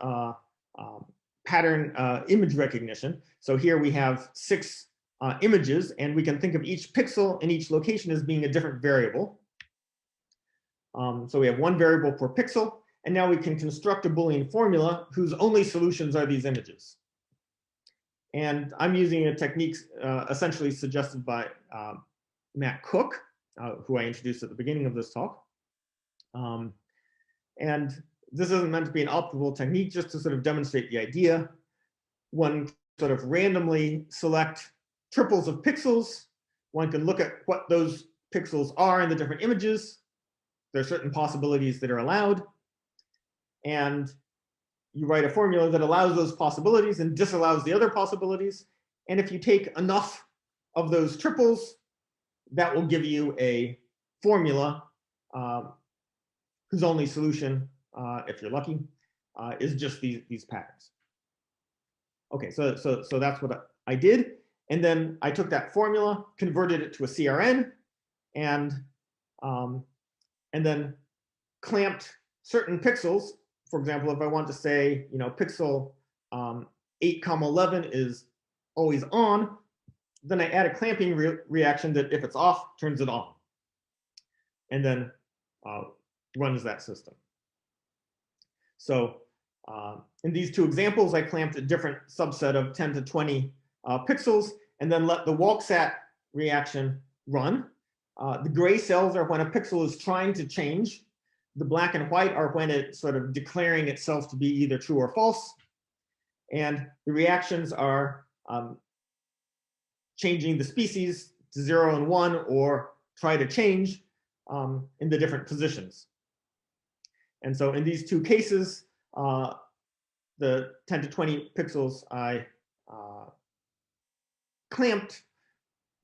pattern image recognition. So here we have 6 images, and we can think of each pixel in each location as being a different variable. So we have one variable per pixel, and now we can construct a Boolean formula whose only solutions are these images. And I'm using a technique essentially suggested by Matt Cook, who I introduced at the beginning of this talk. And this isn't meant to be an optimal technique, just to sort of demonstrate the idea. One sort of randomly select triples of pixels. One can look at what those pixels are in the different images. There are certain possibilities that are allowed. And you write a formula that allows those possibilities and disallows the other possibilities. And if you take enough of those triples, that will give you a formula whose only solution, if you're lucky, is just these patterns. Okay, so that's what I did. And then I took that formula, converted it to a CRN, and then clamped certain pixels. For example, if I want to say, pixel 8,11 is always on, then I add a clamping reaction that, if it's off, turns it on, and then runs that system. So in these two examples, I clamped a different subset of 10 to 20 pixels, and then let the walk-sat reaction run. The gray cells are when a pixel is trying to change. The black and white are when it's sort of declaring itself to be either true or false. And the reactions are changing the species to 0 and 1, or try to change in the different positions. And so in these two cases, the 10 to 20 pixels I clamped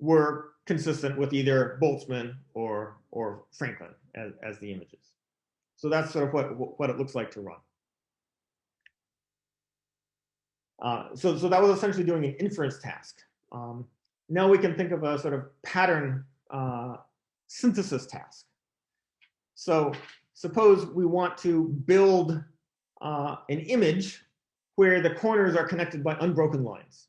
were consistent with either Boltzmann or Franklin as the images. So that's sort of what it looks like to run. So that was essentially doing an inference task. Now we can think of a sort of pattern synthesis task. So suppose we want to build an image where the corners are connected by unbroken lines.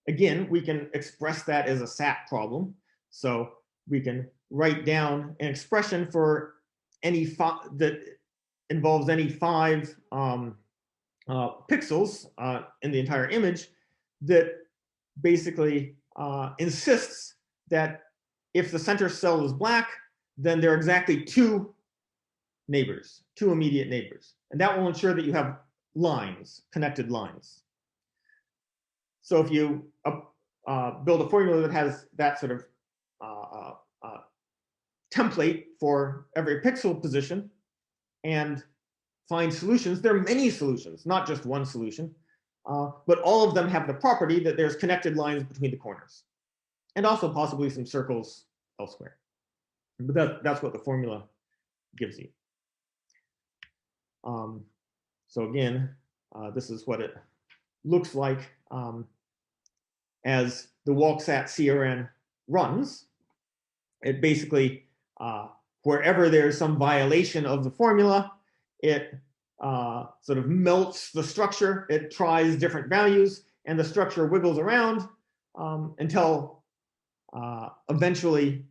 Again, we can express that as a SAT problem. So we can write down an expression for any that involves any 5 pixels in the entire image that basically insists that if the center cell is black, then there are exactly 2 neighbors, 2 immediate neighbors. And that will ensure that you have lines, connected lines. So if you build a formula that has that sort of template for every pixel position, and find solutions. There are many solutions, not just one solution, but all of them have the property that there's connected lines between the corners, and also possibly some circles elsewhere. But that's what the formula gives you. So again, this is what it looks like as the WalkSat CRN runs. It basically, wherever there's some violation of the formula, it sort of melts the structure. It tries different values, and the structure wiggles around until eventually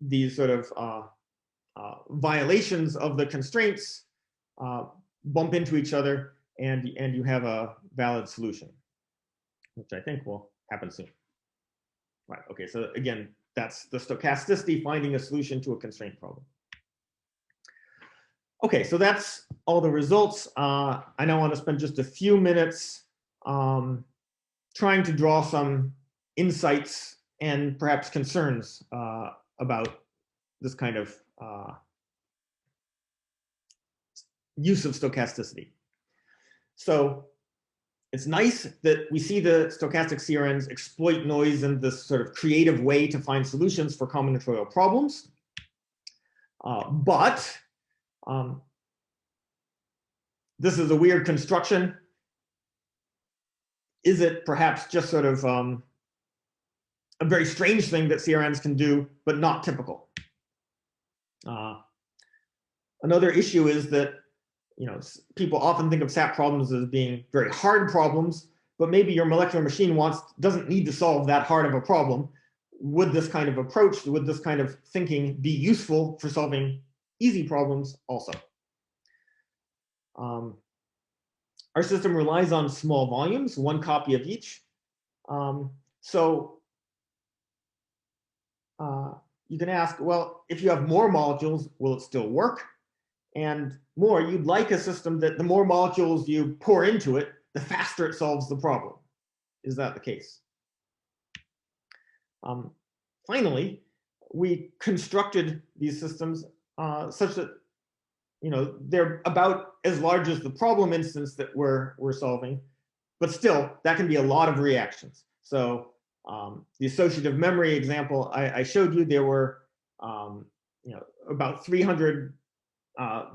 these sort of violations of the constraints bump into each other, and you have a valid solution, which I think will happen soon. Right, okay, so again, that's the stochasticity, finding a solution to a constraint problem. Okay, so that's all the results. I now want to spend just a few minutes trying to draw some insights and perhaps concerns about this kind of use of stochasticity. So it's nice that we see the stochastic CRNs exploit noise in this sort of creative way to find solutions for combinatorial problems. But this is a weird construction. Is it perhaps just sort of a very strange thing that CRNs can do, but not typical? Another issue is that people often think of SAT problems as being very hard problems, but maybe your molecular machine doesn't need to solve that hard of a problem. Would this kind of approach, would this kind of thinking be useful for solving easy problems also? Our system relies on small volumes, one copy of each. So you can ask, well, if you have more molecules, will it still work? And more, you'd like a system that the more molecules you pour into it, the faster it solves the problem. Is that the case? Finally, we constructed these systems such that they're about as large as the problem instance that we're solving, but still that can be a lot of reactions. So the associative memory example I showed you, there were about 300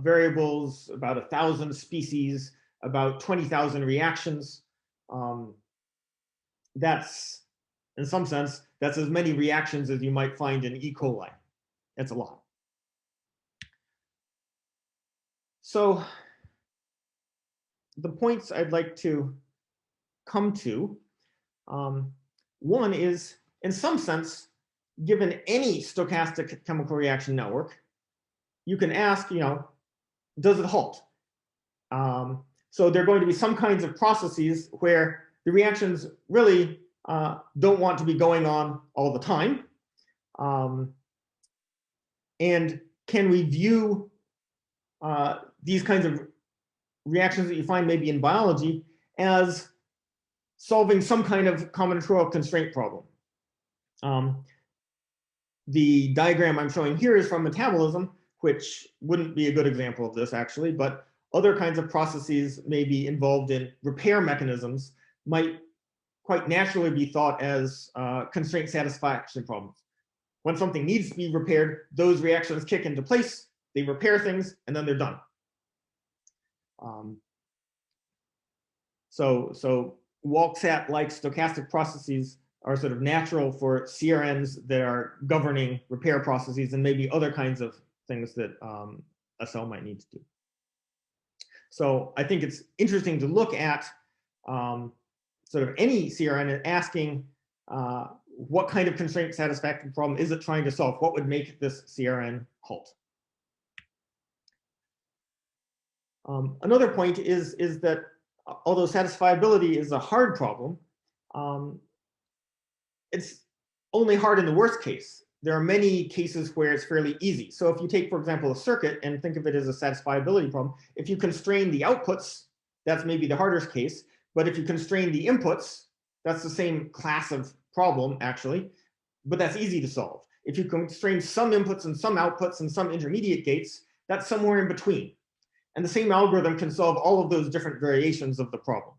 variables, about 1,000 species, about 20,000 reactions. That's, in some sense, that's as many reactions as you might find in E. coli. That's a lot. So the points I'd like to come to, one is, in some sense, given any stochastic chemical reaction network, you can ask, does it halt? So there are going to be some kinds of processes where the reactions really don't want to be going on all the time. And can we view these kinds of reactions that you find maybe in biology as solving some kind of combinatorial constraint problem? The diagram I'm showing here is from metabolism, which wouldn't be a good example of this actually, but other kinds of processes may be involved in repair mechanisms might quite naturally be thought as constraint satisfaction problems. When something needs to be repaired, those reactions kick into place, they repair things, and then they're done. So WalkSat-like stochastic processes are sort of natural for CRNs that are governing repair processes and maybe other kinds of things that a cell might need to do. So I think it's interesting to look at sort of any CRN and asking what kind of constraint satisfaction problem is it trying to solve? What would make this CRN halt? Another point is that although satisfiability is a hard problem, it's only hard in the worst case. There are many cases where it's fairly easy. So if you take, for example, a circuit and think of it as a satisfiability problem, if you constrain the outputs, that's maybe the hardest case. But if you constrain the inputs, that's the same class of problem, actually, but that's easy to solve. If you constrain some inputs and some outputs and some intermediate gates, that's somewhere in between. And the same algorithm can solve all of those different variations of the problem.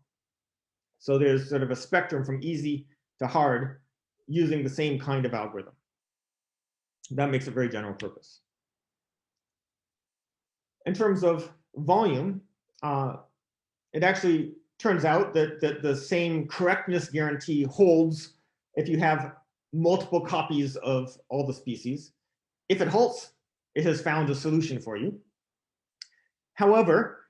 So there's sort of a spectrum from easy to hard using the same kind of algorithm. That makes it very general purpose. In terms of volume, it actually turns out that the same correctness guarantee holds if you have multiple copies of all the species. If it halts, it has found a solution for you. However,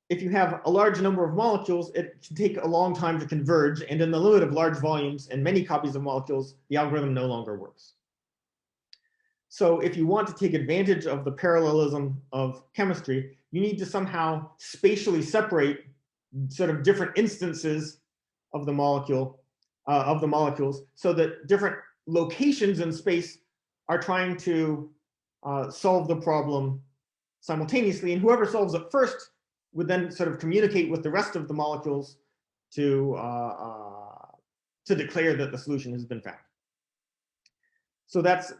if you have a large number of molecules, it can take a long time to converge, and in the limit of large volumes and many copies of molecules, the algorithm no longer works. So if you want to take advantage of the parallelism of chemistry, you need to somehow spatially separate sort of different instances of the molecules, so that different locations in space are trying to solve the problem simultaneously, and whoever solves it first would then sort of communicate with the rest of the molecules to declare that the solution has been found. So that's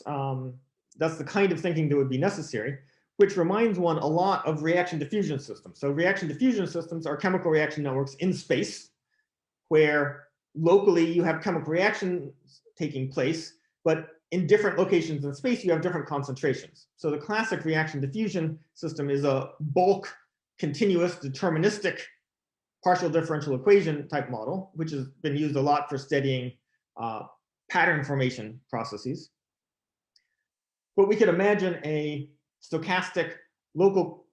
the kind of thinking that would be necessary, which reminds one a lot of reaction diffusion systems. So reaction diffusion systems are chemical reaction networks in space, where locally you have chemical reactions taking place, but in different locations in space you have different concentrations. So the classic reaction diffusion system is a bulk, continuous, deterministic partial differential equation type model, which has been used a lot for studying pattern formation processes. But we could imagine a stochastic local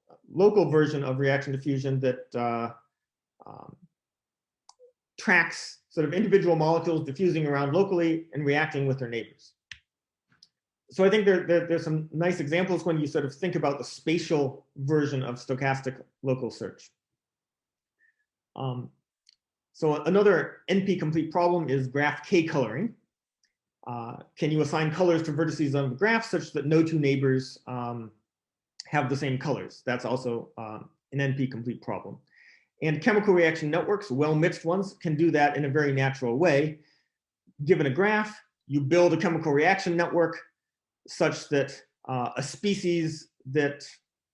version of reaction diffusion that tracks sort of individual molecules diffusing around locally and reacting with their neighbors. So I think there's some nice examples when you sort of think about the spatial version of stochastic local search. So another NP-complete problem is graph K coloring. Can you assign colors to vertices on the graph such that no two neighbors have the same colors? That's also an NP-complete problem. And chemical reaction networks, well-mixed ones, can do that in a very natural way. Given a graph, you build a chemical reaction network such that a species that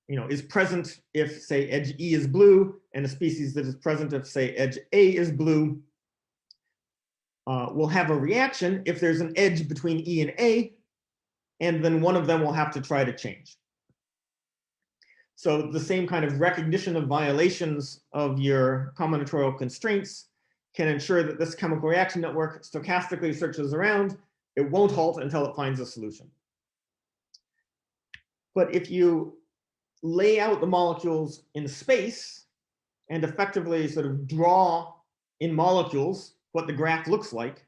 is present if, say, edge E is blue, and a species that is present if, say, edge A is blue, will have a reaction if there's an edge between E and A, and then one of them will have to try to change. So the same kind of recognition of violations of your combinatorial constraints can ensure that this chemical reaction network stochastically searches around. It won't halt until it finds a solution. But if you lay out the molecules in space and effectively sort of draw in molecules what the graph looks like,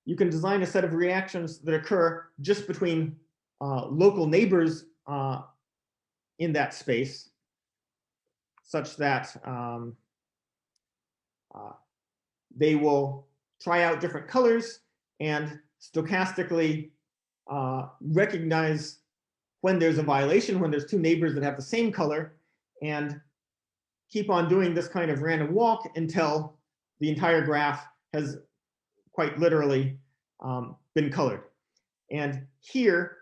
you can design a set of reactions that occur just between local neighbors in that space, such that they will try out different colors and stochastically recognize when there's a violation, when there's two neighbors that have the same color, and keep on doing this kind of random walk until the entire graph has quite literally been colored. And here,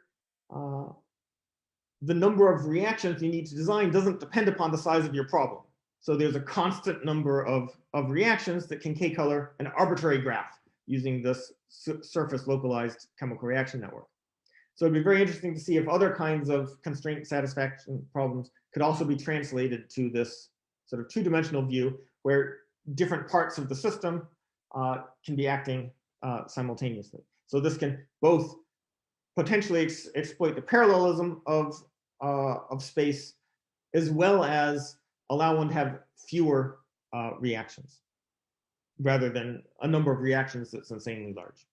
the number of reactions you need to design doesn't depend upon the size of your problem. So there's a constant number of reactions that can K-color an arbitrary graph using this surface localized chemical reaction network. So it'd be very interesting to see if other kinds of constraint satisfaction problems could also be translated to this sort of two-dimensional view where different parts of the system can be acting simultaneously. So this can both potentially exploit the parallelism of space, as well as allow one to have fewer reactions, rather than a number of reactions that's insanely large.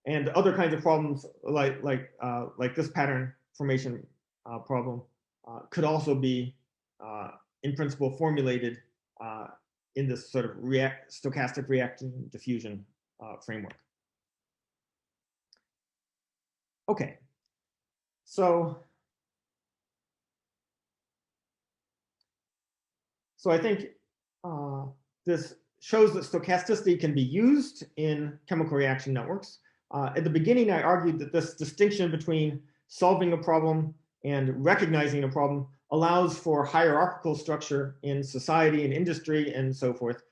And other kinds of problems, like this pattern formation problem, could also be, in principle, formulated in this sort of stochastic reaction diffusion framework. Okay, so I think this shows that stochasticity can be used in chemical reaction networks. At the beginning, I argued that this distinction between solving a problem and recognizing a problem allows for hierarchical structure in society and industry and so forth,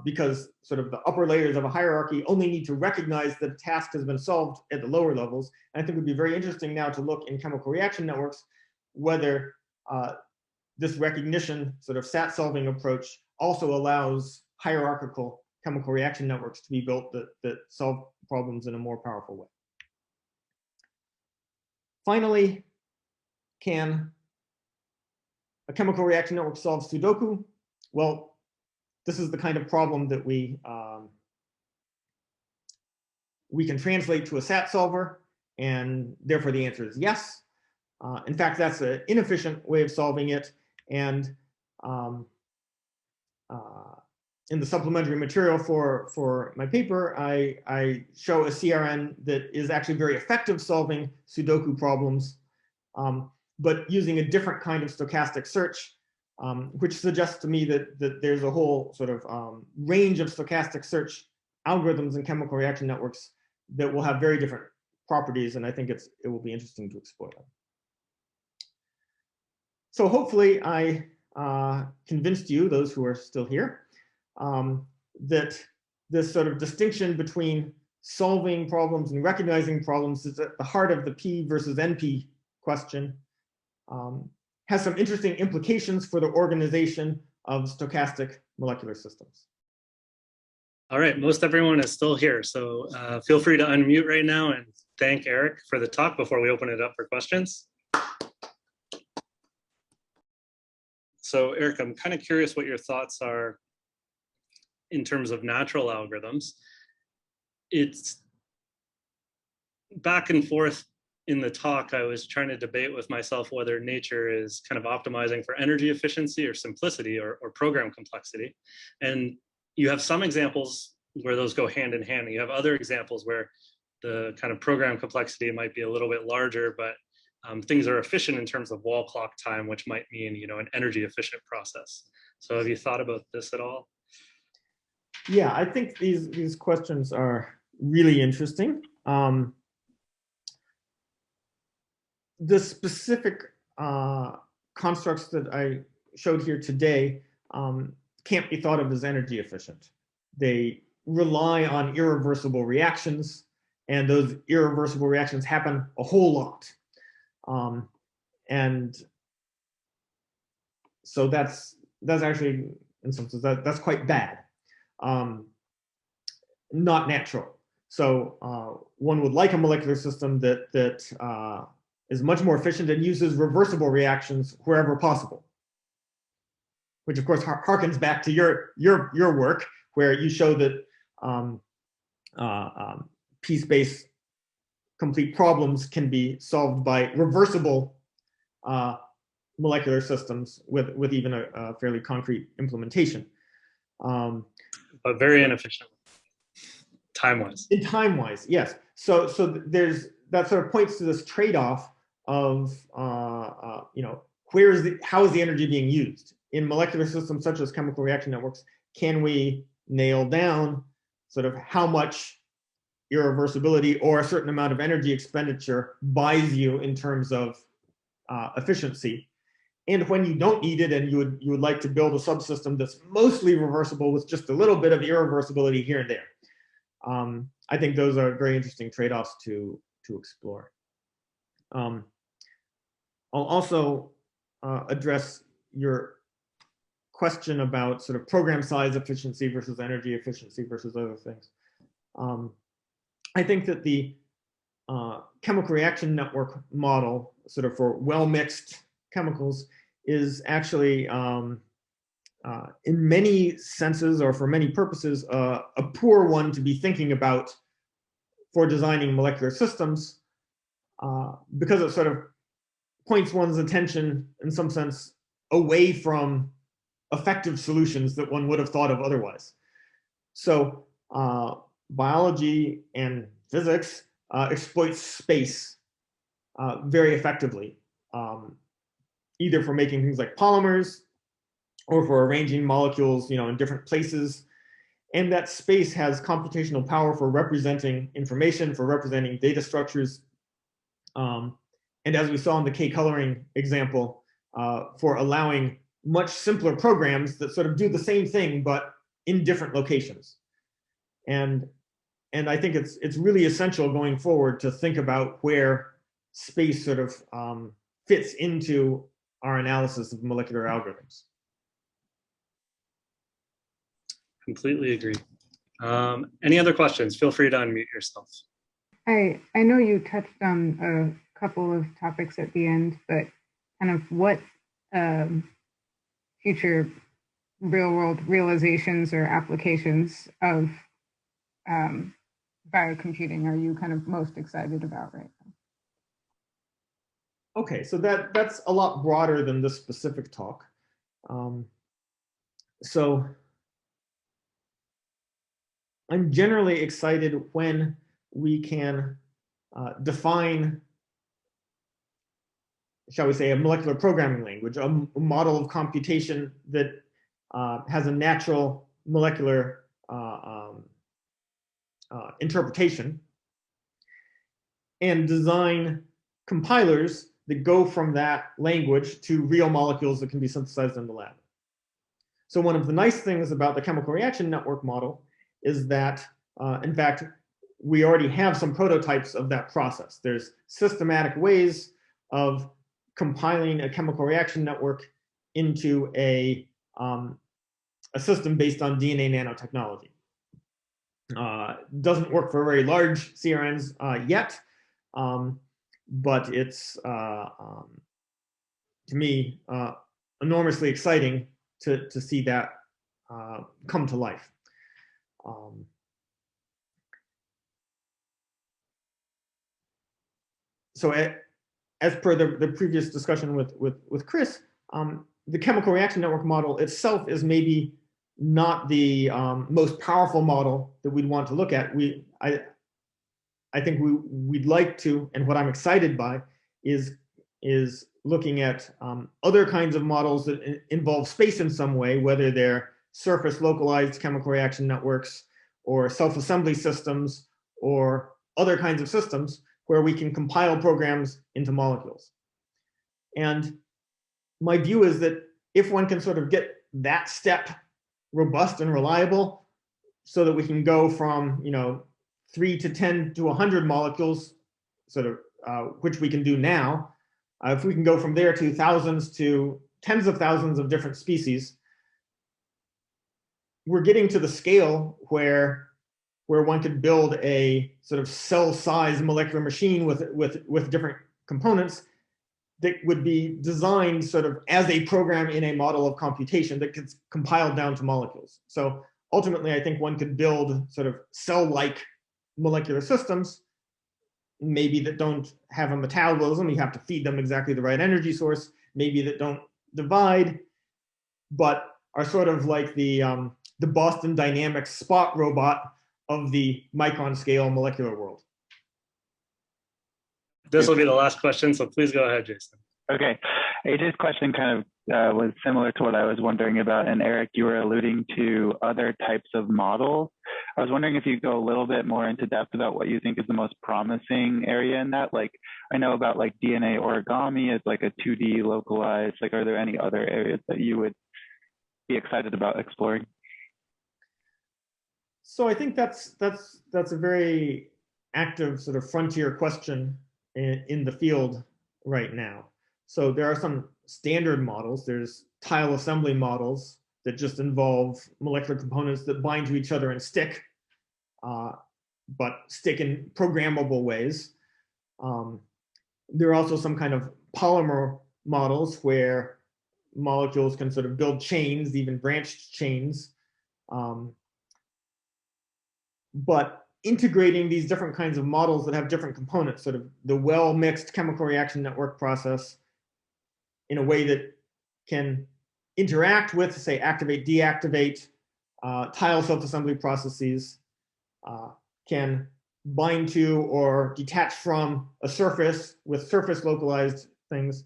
because sort of the upper layers of a hierarchy only need to recognize that a task has been solved at the lower levels. And I think it would be very interesting now to look in chemical reaction networks whether this recognition sort of SAT solving approach also allows hierarchical chemical reaction networks to be built that solve problems in a more powerful way. Finally, can a chemical reaction network solve Sudoku? Well, this is the kind of problem that we can translate to a SAT solver, and therefore the answer is yes. In fact, that's an inefficient way of solving it, and in the supplementary material for my paper, I show a CRN that is actually very effective solving Sudoku problems, but using a different kind of stochastic search, which suggests to me that there's a whole sort of range of stochastic search algorithms in chemical reaction networks that will have very different properties, and I think it will be interesting to explore them. So hopefully I convinced you, those who are still here, that this sort of distinction between solving problems and recognizing problems is at the heart of the P versus NP question, has some interesting implications for the organization of stochastic molecular systems. All right, most everyone is still here, so feel free to unmute right now and thank Erik for the talk before we open it up for questions. So Erik, I'm kind of curious what your thoughts are in terms of natural algorithms. It's back and forth in the talk. I was trying to debate with myself whether nature is kind of optimizing for energy efficiency or simplicity or program complexity. And you have some examples where those go hand in hand. You have other examples where the kind of program complexity might be a little bit larger, but things are efficient in terms of wall clock time, which might mean, you know, an energy efficient process. So have you thought about this at all? Yeah, I think these questions are really interesting. The specific constructs that I showed here today can't be thought of as energy efficient. They rely on irreversible reactions, and those irreversible reactions happen a whole lot. And so that's actually, in some sense, that's quite bad. Not natural. So one would like a molecular system that is much more efficient and uses reversible reactions wherever possible, which of course harkens back to your work, where you show that p-space complete problems can be solved by reversible molecular systems with even a fairly concrete implementation. But very inefficient, time-wise. In time-wise, yes. So there's that sort of points to this trade-off of you know, how is the energy being used in molecular systems such as chemical reaction networks? Can we nail down sort of how much irreversibility or a certain amount of energy expenditure buys you in terms of efficiency? And when you don't need it and you would like to build a subsystem that's mostly reversible with just a little bit of irreversibility here and there. I think those are very interesting trade-offs to explore. I'll also address your question about sort of program size efficiency versus energy efficiency versus other things. I think that the chemical reaction network model, sort of for well-mixed chemicals, is actually, in many senses or for many purposes, a poor one to be thinking about for designing molecular systems, because it sort of points one's attention, in some sense, away from effective solutions that one would have thought of otherwise. So biology and physics exploits space very effectively, either for making things like polymers or for arranging molecules, you know, in different places. and that space has computational power for representing information, for representing data structures. And as we saw in the K-coloring example, for allowing much simpler programs that sort of do the same thing, but in different locations. And I think it's really essential going forward to think about where space sort of fits into our analysis of molecular algorithms. Completely agree. Any other questions? Feel free to unmute yourself. I know you touched on a couple of topics at the end, but kind of what future real-world realizations or applications of biocomputing are you kind of most excited about right now? Okay, so that's a lot broader than this specific talk. So I'm generally excited when we can define, shall we say, a molecular programming language, a model of computation that has a natural molecular interpretation, and design compilers that go from that language to real molecules that can be synthesized in the lab. So one of the nice things about the chemical reaction network model is that, in fact, we already have some prototypes of that process. There's systematic ways of compiling a chemical reaction network into a system based on DNA nanotechnology. Doesn't work for very large CRNs yet, but it's, to me, enormously exciting to see that come to life. So as per the previous discussion with Chris, the chemical reaction network model itself is maybe not the most powerful model that we'd want to look at. I think we'd like to, and what I'm excited by is looking at other kinds of models that involve space in some way, whether they're surface localized chemical reaction networks or self-assembly systems or other kinds of systems where we can compile programs into molecules. And my view is that if one can sort of get that step robust and reliable so that we can go from 3 to 10 to 100 molecules, sort of which we can do now, if we can go from there to thousands to tens of thousands of different species, we're getting to the scale where one could build a sort of cell-size molecular machine with different components that would be designed sort of as a program in a model of computation that gets compiled down to molecules. So ultimately, I think one could build sort of cell-like molecular systems, maybe that don't have a metabolism, you have to feed them exactly the right energy source, maybe that don't divide, but are sort of like the Boston Dynamics spot robot of the micron scale molecular world. This will be the last question, so please go ahead, Jason. Okay, AJ's question kind of was similar to what I was wondering about, and Erik, you were alluding to other types of models. I was wondering if you could go a little bit more into depth about what you think is the most promising area in that. Like, I know about like DNA origami as like a 2D localized, like are there any other areas that you would be excited about exploring? So I think that's a very active sort of frontier question in the field right now. So there are some standard models. There's tile assembly models that just involve molecular components that bind to each other and stick, but stick in programmable ways. There are also some kind of polymer models where molecules can sort of build chains, even branched chains. But integrating these different kinds of models that have different components, sort of the well-mixed chemical reaction network process in a way that can interact with, say, activate, deactivate, tile self-assembly processes, can bind to or detach from a surface with surface localized things.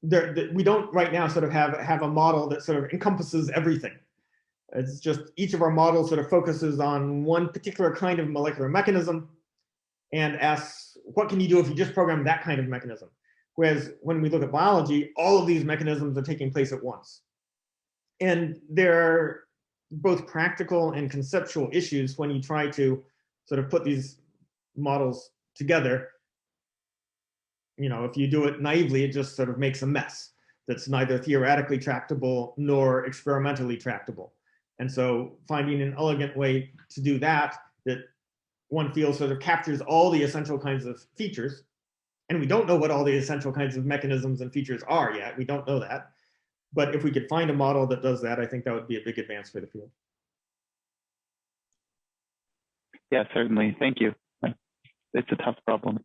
We don't right now sort of have a model that sort of encompasses everything. It's just each of our models sort of focuses on one particular kind of molecular mechanism and asks, what can you do if you just program that kind of mechanism? Whereas when we look at biology, all of these mechanisms are taking place at once. And there are both practical and conceptual issues when you try to sort of put these models together. You know, if you do it naively, it just sort of makes a mess that's neither theoretically tractable nor experimentally tractable. And so finding an elegant way to do that, that one feels sort of captures all the essential kinds of features. And we don't know what all the essential kinds of mechanisms and features are yet. We don't know that. But if we could find a model that does that, I think that would be a big advance for the field. Yeah, certainly. Thank you. It's a tough problem.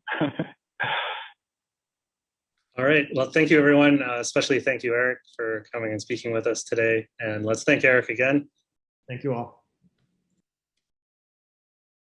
All right. Well, thank you, everyone. Especially thank you, Erik, for coming and speaking with us today. And let's thank Erik again. Thank you all.